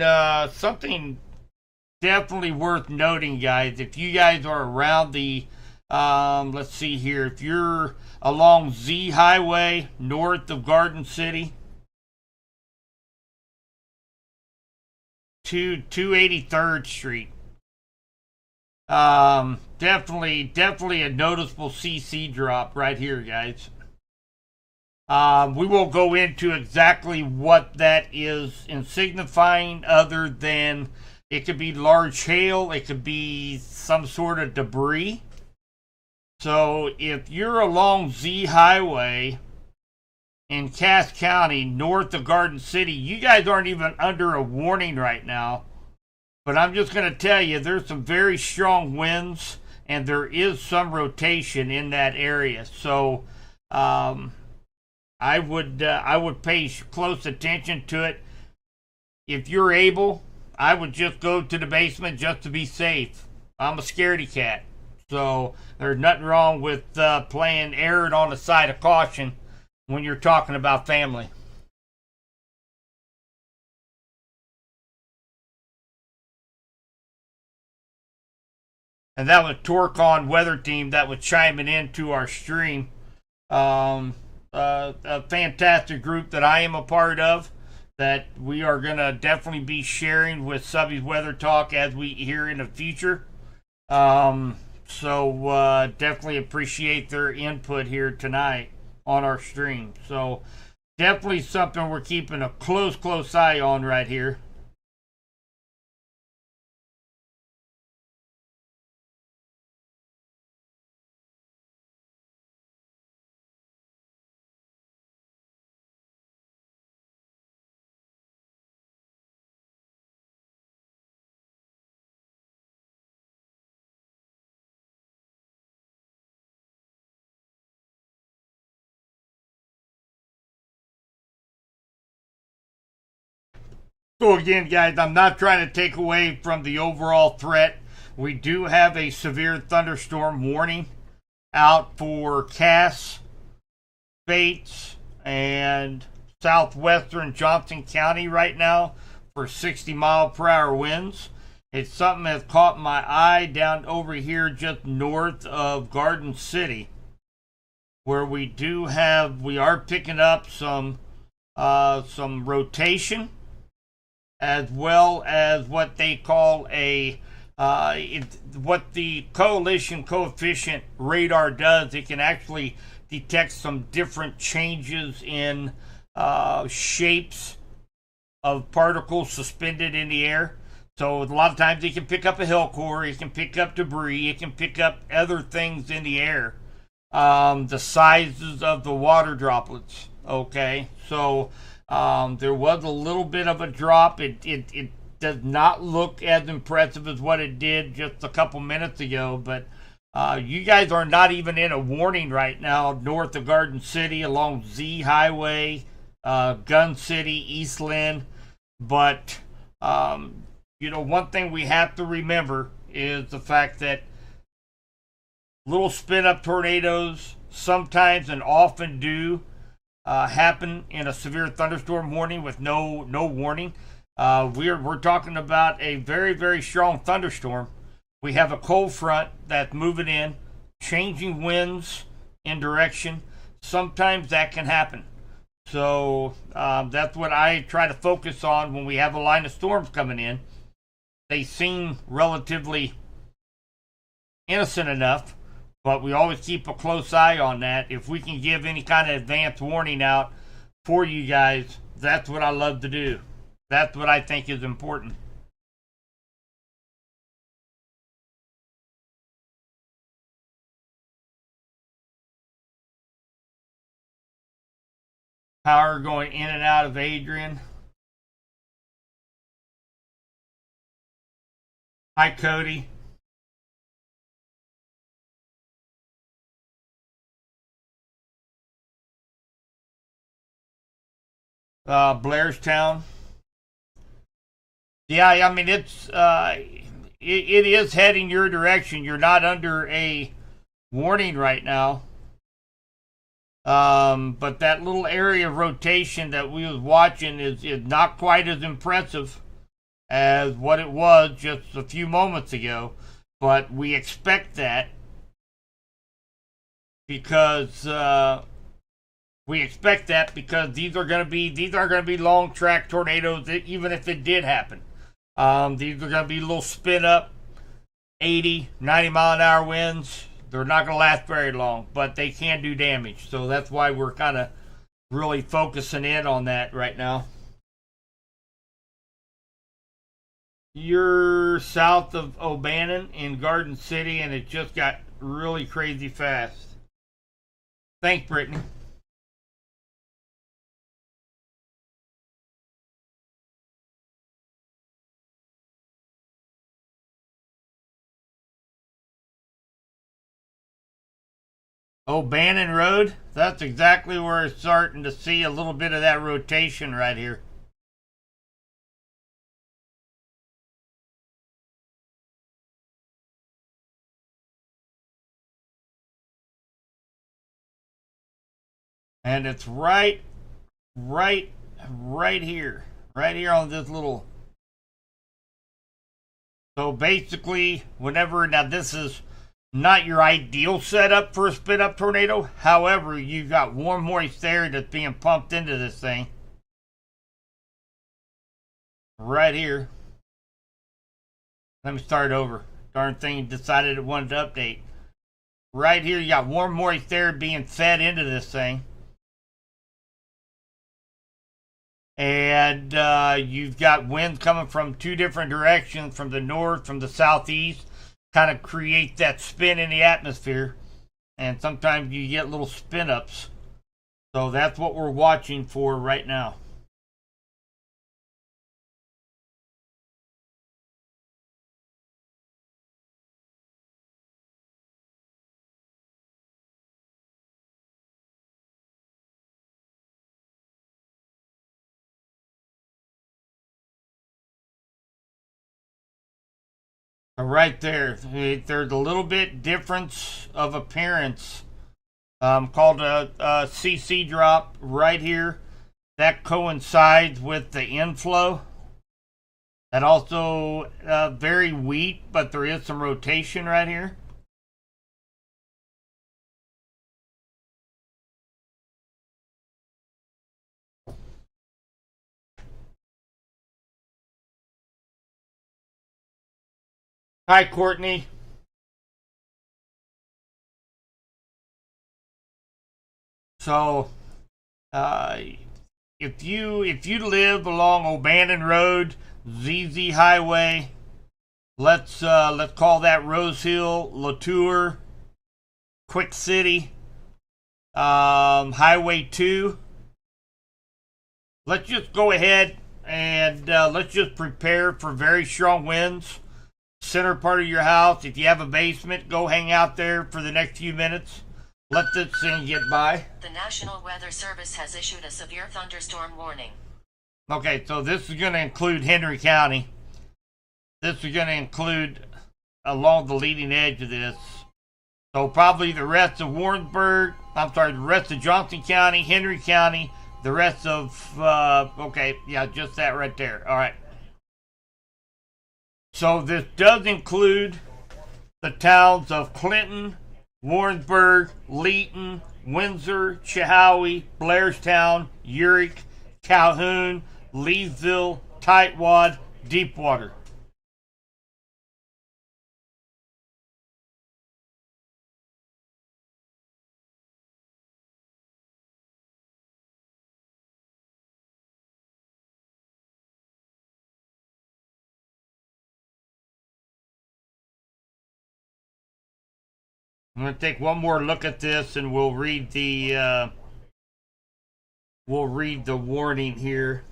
definitely worth noting, guys. If you guys are around the let's see here, if you're along Z Highway north of Garden City, 283rd Street. Definitely a noticeable CC drop right here, guys. We won't go into exactly what that is in signifying, other than it could be large hail, it could be some sort of debris. So if you're along Z Highway in Cass County, north of Garden City, you guys aren't even under a warning right now. But I'm just going to tell you, there's some very strong winds, and there is some rotation in that area. So I would pay close attention to it. If you're able, I would just go to the basement just to be safe. I'm a scaredy cat. So there's nothing wrong with playing errant on the side of caution when you're talking about family. And that was Torcon Weather Team that was chiming into our stream. A fantastic group that I am a part of, that we are going to definitely be sharing with Subby's Weather Talk as we hear in the future. So definitely appreciate their input here tonight on our stream. So definitely something we're keeping a close eye on right here. So again, guys, I'm not trying to take away from the overall threat. We do have a severe thunderstorm warning out for Cass, Bates, and southwestern Johnson County right now for 60-mile-per-hour winds. It's something that's caught my eye down over here just north of Garden City, where we are picking up some rotation, as well as what they call what the coalition coefficient radar does. It can actually detect some different changes in shapes of particles suspended in the air. So a lot of times it can pick up a hill core, it can pick up debris, it can pick up other things in the air. The sizes of the water droplets. Okay, so there was a little bit of a drop. It does not look as impressive as what it did just a couple minutes ago, but you guys are not even in a warning right now north of Garden City along Z Highway, Gun City, Eastland. But one thing we have to remember is the fact that little spin-up tornadoes sometimes and often do happen in a severe thunderstorm warning with no warning. We're talking about a very, very strong thunderstorm. We have a cold front that's moving in, changing winds in direction. Sometimes that can happen. So that's what I try to focus on when we have a line of storms coming in. They seem relatively innocent enough, but we always keep a close eye on that. If we can give any kind of advance warning out for you guys, that's what I love to do. That's what I think is important. Power going in and out of Adrian. Hi, Cody. Blairstown. Yeah, I mean it is heading your direction. You're not under a warning right now. But that little area of rotation that we was watching is not quite as impressive as what it was just a few moments ago. But we expect that because these are going to be long track tornadoes, even if it did happen. These are going to be little spin up 80, 90 mile an hour winds. They're not going to last very long, but they can do damage. So that's why we're kind of really focusing in on that right now. You're south of O'Bannon in Garden City, and it just got really crazy fast. Thanks, Brittany. O'Bannon Road, that's exactly where we're starting to see a little bit of that rotation right here. And it's right here. Right here on this little. So basically, whenever, now this is not your ideal setup for a spin up tornado. However, you've got warm, moist air that's being pumped into this thing. Right here. Let me start over. Darn thing decided it wanted to update. Right here, you got warm, moist air being fed into this thing. And you've got winds coming from two different directions, from the north, from the southeast, kind of create that spin in the atmosphere. And sometimes you get little spin ups. So that's what we're watching for right now. Right there, there's a little bit difference of appearance, called a CC drop right here. That coincides with the inflow. That also very weak, but there is some rotation right here. Hi, Courtney. So, if you live along O'Bannon Road, ZZ Highway, let's call that Rose Hill, Latour, Quick City, Highway 2. Let's just go ahead and let's just prepare for very strong winds. Center part of your house, if you have a basement, go hang out there for the next few minutes. Let this thing get by. The National Weather Service has issued a severe thunderstorm warning. Okay, so this is going to include Henry County. This is going to include along the leading edge of this. So probably the rest of Warrensburg, the rest of Johnson County, Henry County, the rest of, just that right there. All right. So this does include the towns of Clinton, Warrensburg, Leeton, Windsor, Chehowee, Blairstown, Urick, Calhoun, Leesville, Tightwad, Deepwater. I'm going to take one more look at this, and we'll read the warning here.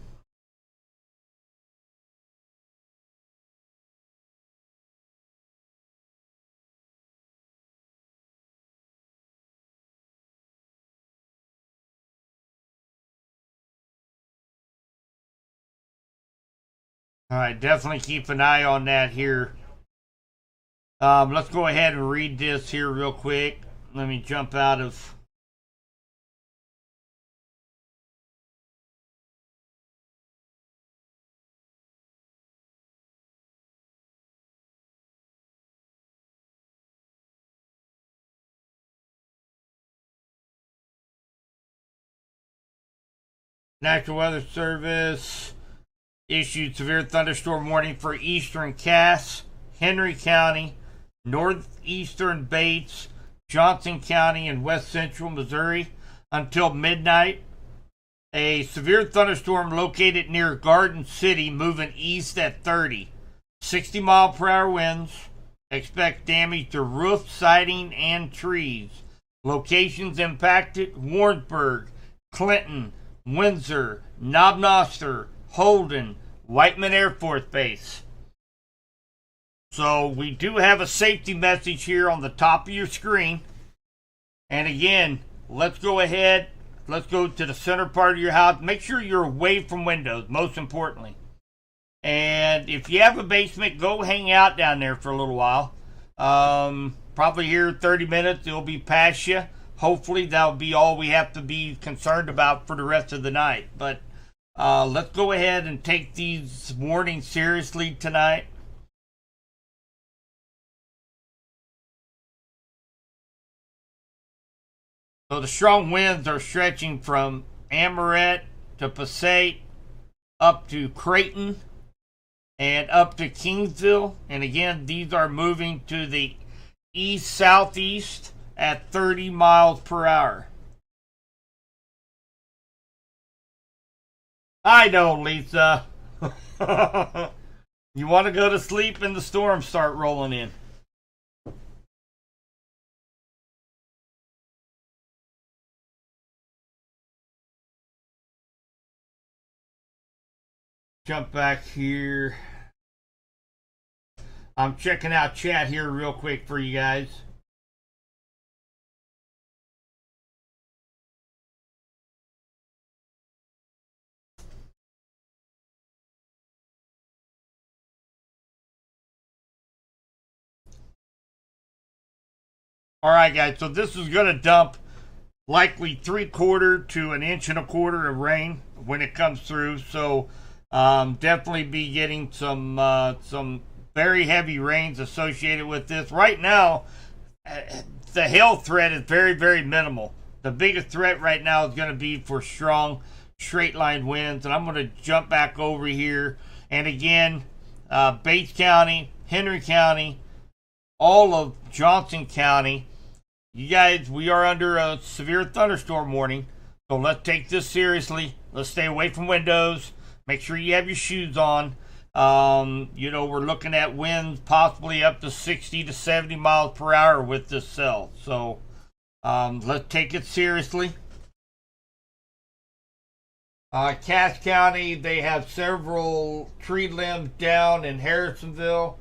All right, definitely keep an eye on that here. Let's go ahead and read this here real quick. Let me jump out of. National Weather Service. issued severe thunderstorm warning for eastern Cass, Henry County, northeastern Bates, Johnson County, and west central Missouri until midnight. A severe thunderstorm located near Garden City moving east at 30. 60-mile-per-hour winds. Expect damage to roof, siding, and trees. Locations impacted: Warrensburg, Clinton, Windsor, Knob Noster, Holden, Whiteman Air Force Base. So we do have a safety message here on the top of your screen. And again, let's go ahead. Let's go to the center part of your house. Make sure you're away from windows, most importantly. And if you have a basement, go hang out down there for a little while. Probably here 30 minutes, it'll be past you. Hopefully that'll be all we have to be concerned about for the rest of the night. But let's go ahead and take these warnings seriously tonight. So the strong winds are stretching from Amoret to Passaic up to Creighton and up to Kingsville. And again, these are moving to the east-southeast at 30 miles per hour. I know, Lisa. You want to go to sleep and the storms start rolling in. Jump back here. I'm checking out chat here real quick for you guys. All right, guys. So this is going to dump likely 3/4 to 1.25 inches of rain when it comes through. So definitely be getting some very heavy rains associated with this. Right now, the hail threat is very, very minimal. The biggest threat right now is going to be for strong straight line winds. And I'm going to jump back over here. And again, Bates County, Henry County, all of Johnson County. You guys, we are under a severe thunderstorm warning. So let's take this seriously. Let's stay away from windows. Make sure you have your shoes on. We're looking at winds possibly up to 60 to 70 miles per hour with this cell. So let's take it seriously. Cass County, they have several tree limbs down in Harrisonville.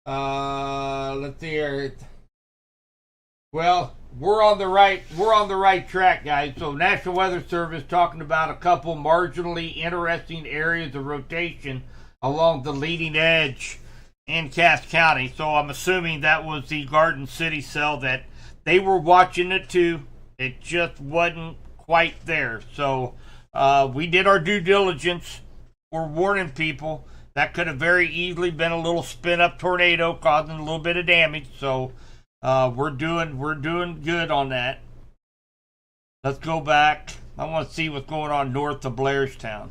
Let's see here. Well, we're on the right track, guys. So National Weather Service talking about a couple marginally interesting areas of rotation along the leading edge in Cass County. So I'm assuming that was the Garden City cell that they were watching it too. It just wasn't quite there. So we did our due diligence. We're warning people. That could have very easily been a little spin-up tornado causing a little bit of damage. So we're doing good on that. Let's go back. I want to see what's going on north of Blairstown.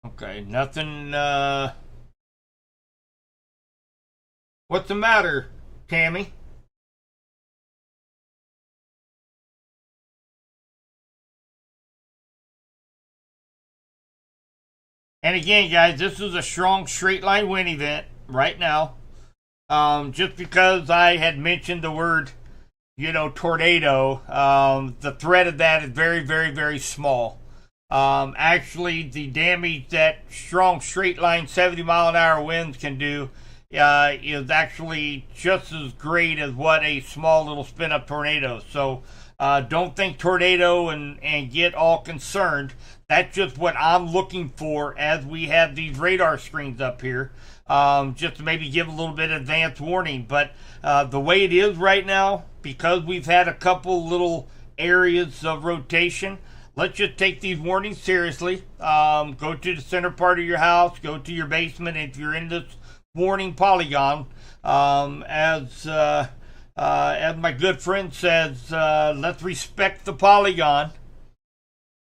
Okay, nothing. What's the matter, Tammy? And again, guys, this is a strong straight line wind event right now. Just because I had mentioned the word, tornado, the threat of that is very, very, very small. Actually, the damage that strong straight line 70-mile-an-hour winds can do is actually just as great as what a small little spin-up tornado. So don't think tornado and get all concerned. That's just what I'm looking for as we have these radar screens up here. Just to maybe give a little bit of advance warning. But the way it is right now, because we've had a couple little areas of rotation. Let's just take these warnings seriously. Go to the center part of your house, go to your basement if you're in this warning polygon. As my good friend says, let's respect the polygon.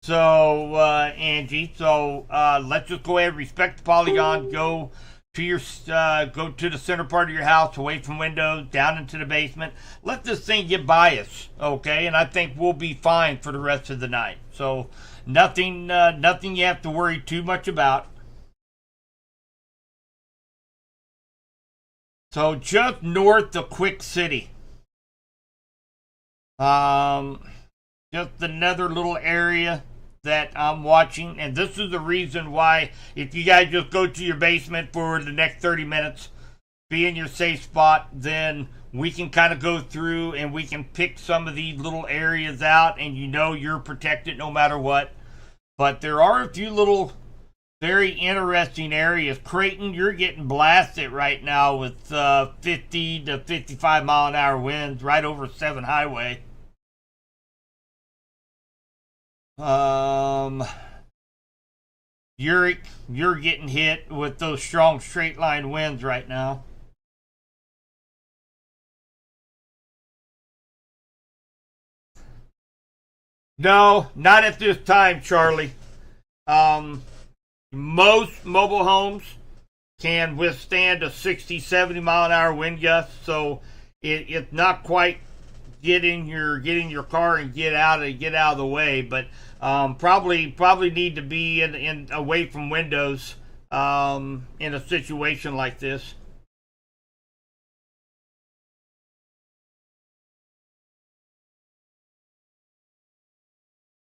So, Angie, let's just go ahead and respect the polygon. Go to the center part of your house, away from windows, down into the basement. Let this thing get by us, okay? And I think we'll be fine for the rest of the night. So, nothing you have to worry too much about. So, just north of Quick City. Just another little area that I'm watching, and this is the reason why, if you guys just go to your basement for the next 30 minutes, be in your safe spot, then we can kind of go through and we can pick some of these little areas out, and you know you're protected no matter what. But there are a few little very interesting areas. Creighton, you're getting blasted right now with 50 to 55 mile an hour winds right over 7 highway. You're getting hit with those strong straight line winds right now. No, not at this time, Charlie. Most mobile homes can withstand a 60, 70 mile an hour wind gust, so it's not quite get in your car and get out of the way, but probably need to be in away from windows in a situation like this.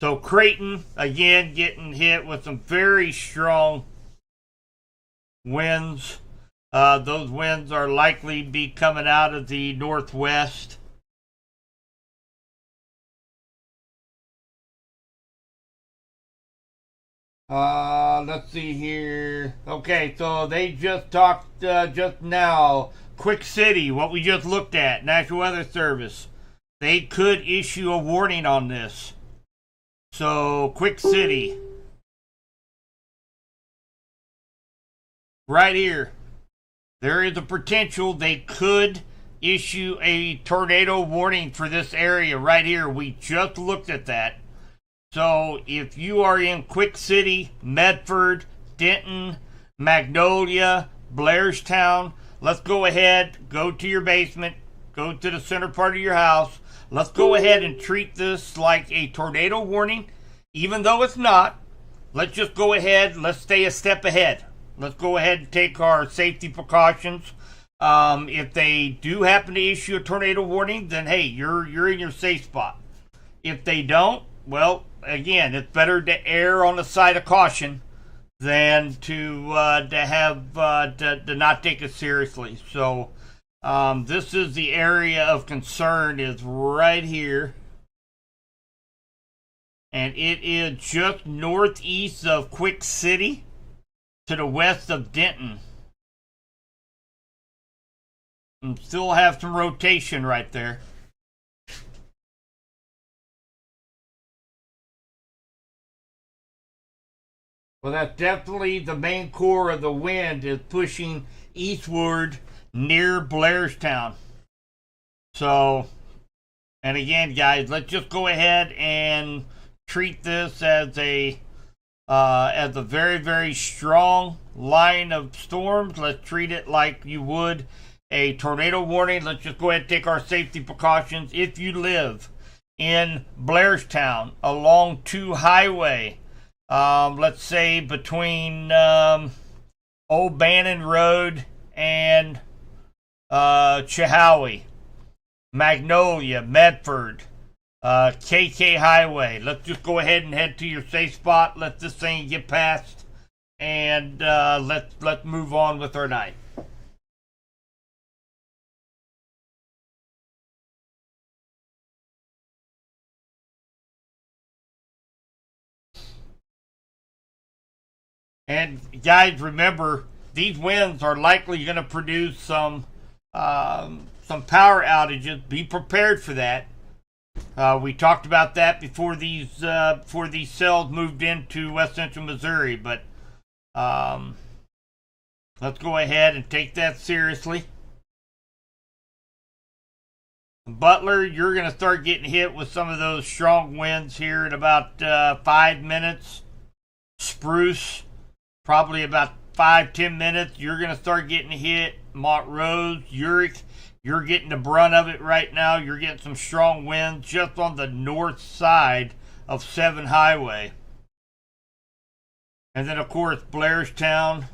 So Creighton again getting hit with some very strong winds. Those winds are likely to be coming out of the northwest. Let's see here. Okay, so they just talked just now. Quick City, what we just looked at, National Weather Service. They could issue a warning on this. So, Quick City. Right here. There is a potential they could issue a tornado warning for this area right here. We just looked at that. So if you are in Quick City, Medford, Denton, Magnolia, Blairstown, let's go ahead, go to your basement, go to the center part of your house. Let's go ahead and treat this like a tornado warning, even though it's not. Let's just go ahead, let's stay a step ahead. Let's go ahead and take our safety precautions. If they do happen to issue a tornado warning, then hey, you're in your safe spot. If they don't, well, again, it's better to err on the side of caution than to not take it seriously. So this is the area of concern, is right here, and it is just northeast of Quick City to the west of Denton. And still have some rotation right there. Well, that's definitely the main core of the wind is pushing eastward near Blairstown. So, and again, guys, let's just go ahead and treat this as a very, very strong line of storms. Let's treat it like you would a tornado warning. Let's just go ahead and take our safety precautions. If you live in Blairstown along 2 Highway, let's say between Old Bannon Road and Chehaui, Magnolia, Medford, KK Highway. Let's just go ahead and head to your safe spot. Let this thing get past, and let's move on with our night. And guys, remember, these winds are likely going to produce some power outages. Be prepared for that. We talked about that before these cells moved into West Central Missouri, but um, let's go ahead and take that seriously. Butler, you're going to start getting hit with some of those strong winds here in about 5 minutes. Spruce, probably about 5-10 minutes. You're going to start getting hit. Montrose, Uric, you're getting the brunt of it right now. You're getting some strong winds just on the north side of 7 Highway. And then, of course, Blairstown.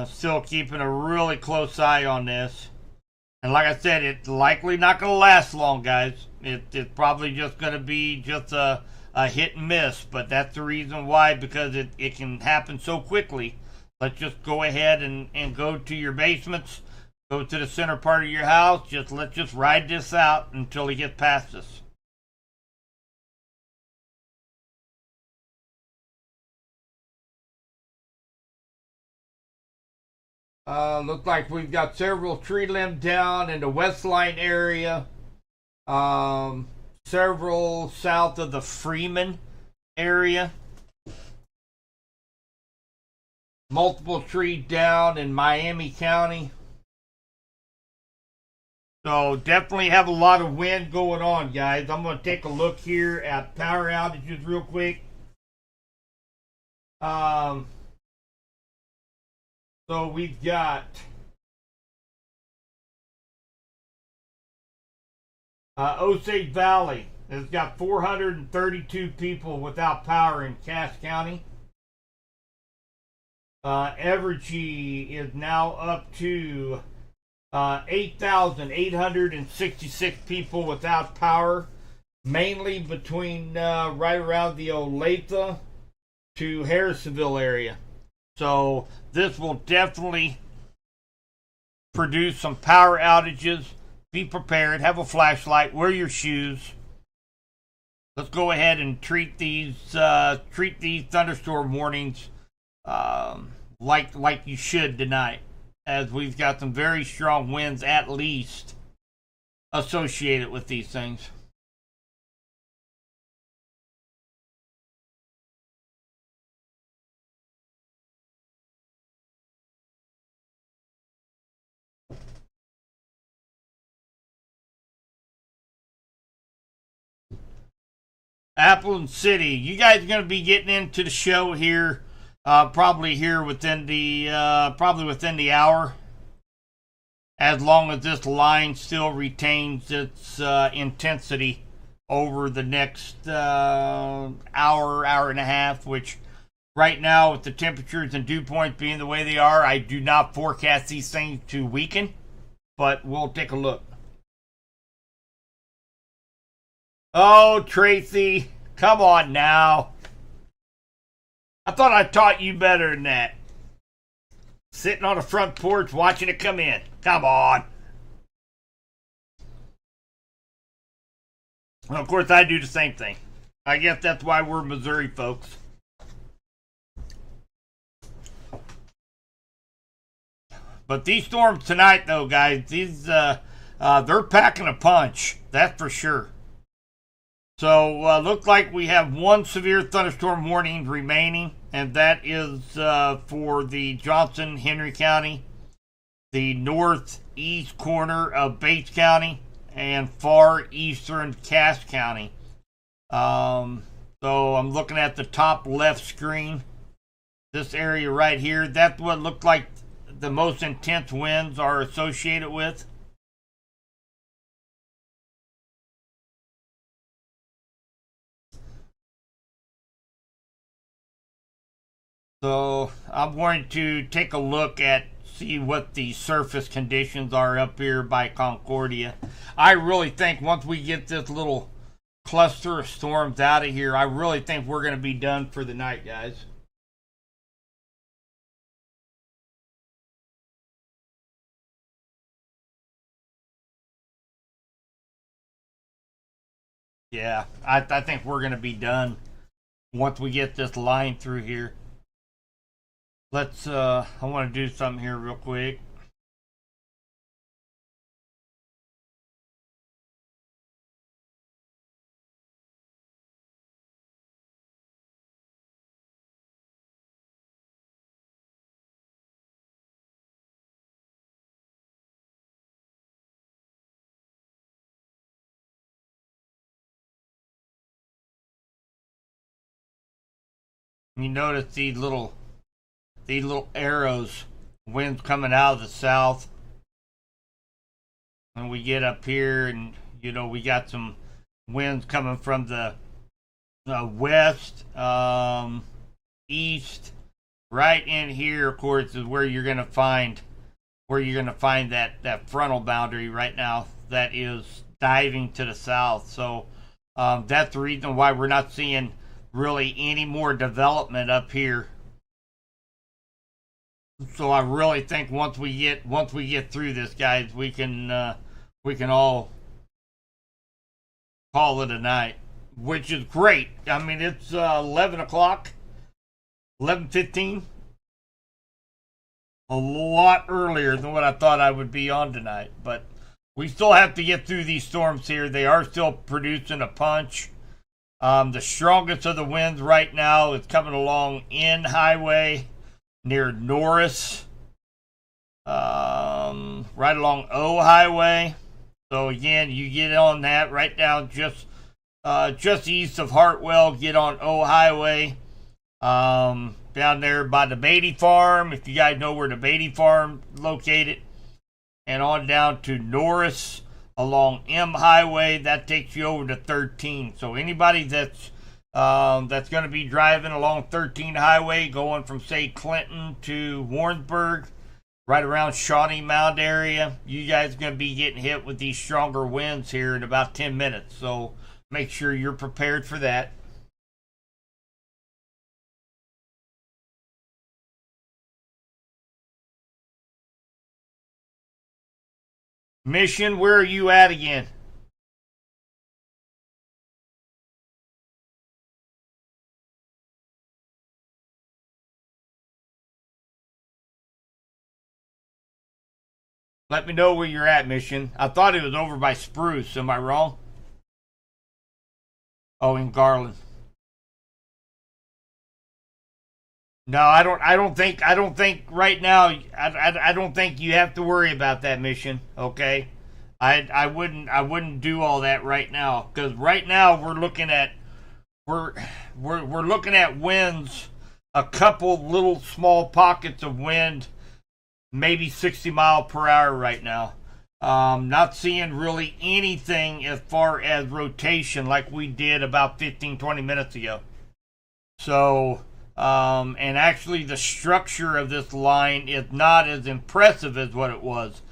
Still keeping a really close eye on this. And like I said, it's likely not going to last long, guys. It's probably just going to be just a hit and miss. But that's the reason why, because it can happen so quickly. Let's just go ahead and go to your basements. Go to the center part of your house. Let's just ride this out until he gets past us. Looks like we've got several tree limbs down in the West Line area. Several south of the Freeman area. Multiple trees down in Miami County. So definitely have a lot of wind going on, guys. I'm going to take a look here at power outages real quick. So we've got Osage Valley has got 432 people without power in Cass County. Evergy is now up to 8,866 people without power, mainly between right around the Olathe to Harrisonville area. So this will definitely produce some power outages. Be prepared. Have a flashlight. Wear your shoes. Let's go ahead and treat these thunderstorm warnings like you should tonight, as we've got some very strong winds at least associated with these things. Appleton City, you guys are going to be getting into the show here, probably here within the hour, as long as this line still retains its intensity over the next hour and a half. Which right now, with the temperatures and dew points being the way they are, I do not forecast these things to weaken, but we'll take a look. Oh, Tracy, come on now. I thought I taught you better than that. Sitting on the front porch watching it come in. Come on. Well, of course, I do the same thing. I guess that's why we're Missouri folks. But these storms tonight, though, guys, they're packing a punch. That's for sure. So, looks like we have one severe thunderstorm warning remaining, and that is for the Johnson, Henry County, the northeast corner of Bates County, and far eastern Cass County. So I'm looking at the top left screen. This area right here, that's what looked like the most intense winds are associated with. So I'm going to take a look at see what the surface conditions are up here by Concordia. I really think once we get this little cluster of storms out of here, I really think we're going to be done for the night, guys. Yeah, I think we're going to be done once we get this line through here. Let's, I want to do something here real quick. You notice these little arrows, winds coming out of the south. When we get up here, and we got some winds coming from the west, east. Right in here, of course, is where you're gonna find that frontal boundary right now that is diving to the south. So that's the reason why we're not seeing really any more development up here. So I really think once we get through this, guys, we can all call it a night, which is great. I mean, it's 11 o'clock, 11:15. A lot earlier than what I thought I would be on tonight, but we still have to get through these storms here. They are still producing a punch. The strongest of the winds right now is coming along in highway near Norris, right along O Highway. So again, you get on that right down just east of Hartwell. Get on O Highway, down there by the Beatty Farm, if you guys know where the Beatty Farm located, and on down to Norris along M Highway. That takes you over to 13. So anybody that's going to be driving along 13 Highway, going from, say, Clinton to Warrensburg, right around Shawnee Mound area, you guys are going to be getting hit with these stronger winds here in about 10 minutes. So make sure you're prepared for that. Mission, where are you at again? Let me know where you're at, Mission. I thought it was over by Spruce. Am I wrong? Oh, in Garland. No, I don't think right now. I don't think you have to worry about that, Mission. Okay, I wouldn't do all that right now, because right now we're looking at winds, a couple little small pockets of wind, maybe 60 mile per hour right now. Not seeing really anything as far as rotation like we did about 15-20 minutes ago. So. And actually the structure of this line is not as impressive as what it was.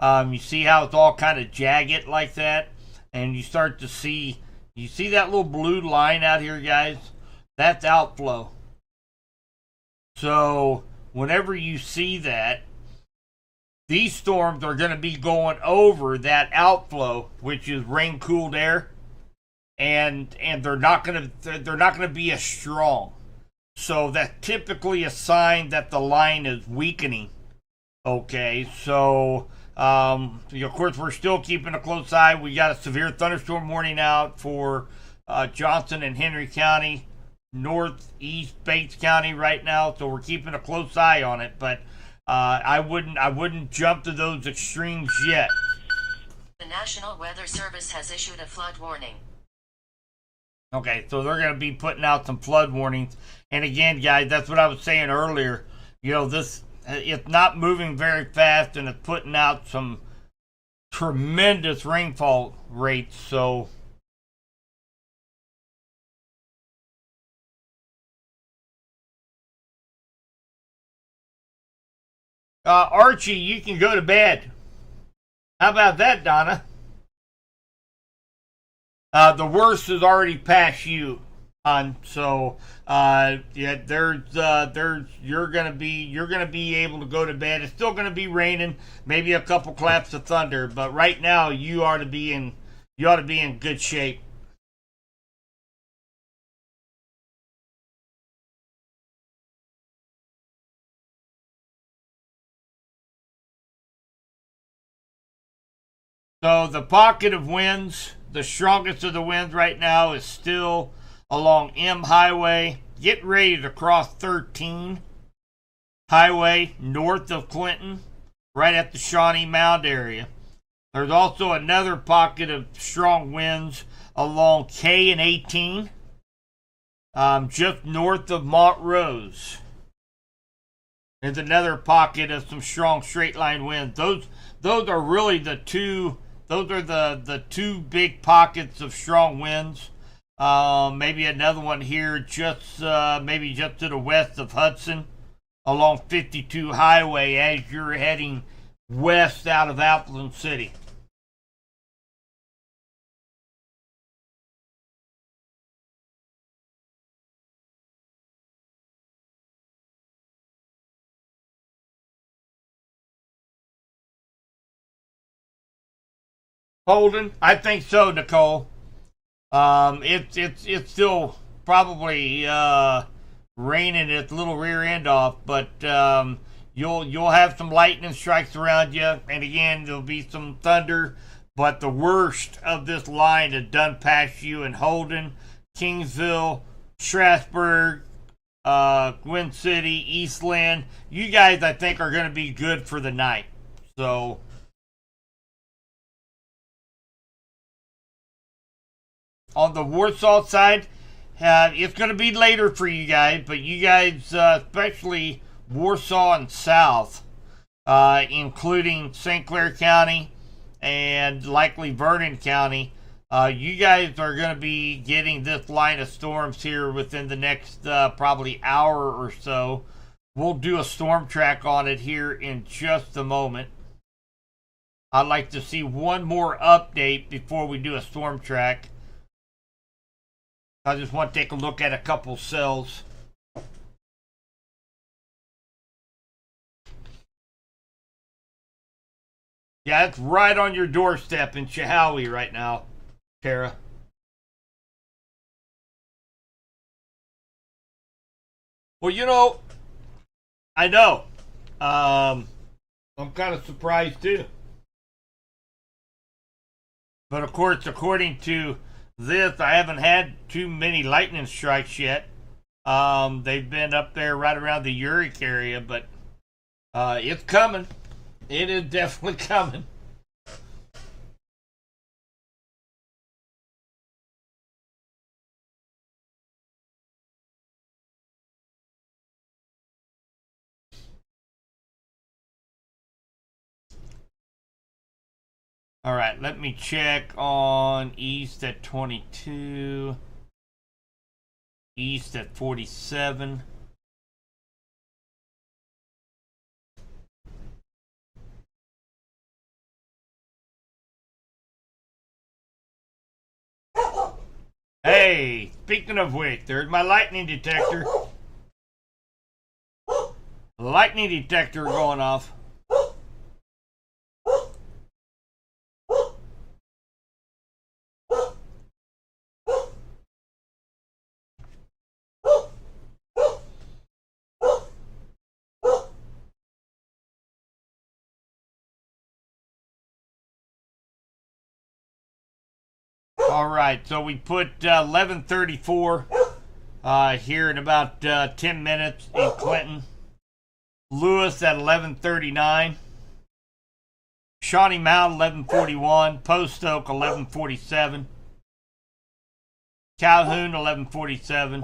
You see how it's all kind of jagged like that? And you start to see, you see that little blue line out here, guys? That's outflow. So whenever you see that, these storms are going to be going over that outflow, which is rain cooled air, and they're not going to be as strong. So that's typically a sign that the line is weakening. Okay, so of course we're still keeping a close eye. We got a severe thunderstorm warning out for Johnson and Henry County, northeast Bates County right now. So we're keeping a close eye on it, but I wouldn't jump to those extremes yet. The National Weather Service has issued a flood warning. Okay, so they're going to be putting out some flood warnings. And again, guys, that's what I was saying earlier. This it's not moving very fast, and it's putting out some tremendous rainfall rates. So Archie, you can go to bed. How about that, Donna? The worst is already past you, so yeah, you're gonna be able to go to bed. It's still gonna be raining, maybe a couple claps of thunder, but right now you ought to be in good shape. So the pocket of winds, the strongest of the winds right now is still along M Highway. Get ready to cross 13 Highway north of Clinton, right at the Shawnee Mound area. There's also another pocket of strong winds along K and 18. just north of Montrose. There's another pocket of some strong straight line winds. Those are really the two. Those are the two big pockets of strong winds. Maybe another one here, maybe just to the west of Hudson, along 52 Highway as you're heading west out of Appleton City. Holden, I think so, Nicole. It's still probably raining its little rear end off, but you'll have some lightning strikes around you, and again there'll be some thunder. But the worst of this line is done past you in Holden, Kingsville, Strasburg, Gwen City, Eastland. You guys, I think, are going to be good for the night. So. On the Warsaw side, it's going to be later for you guys, but you guys, especially Warsaw and South, including St. Clair County and likely Vernon County, you guys are going to be getting this line of storms here within the next probably hour or so. We'll do a storm track on it here in just a moment. I'd like to see one more update before we do a storm track. I just want to take a look at a couple cells. Yeah, it's right on your doorstep in Chehaui right now, Tara. Well, I know. I'm kind of surprised too. But of course, according to this, I haven't had too many lightning strikes yet. They've been up there right around the Uric area, but it's coming. It is definitely coming. All right, let me check on east at 22, east at 47. Hey, speaking of which, there's my lightning detector. Lightning detector going off. All right, so we put 11:34 here in about 10 minutes in Clinton. Lewis at 11:39. Shawnee Mountain 11:41. Post Oak 11:47. Calhoun 11:47.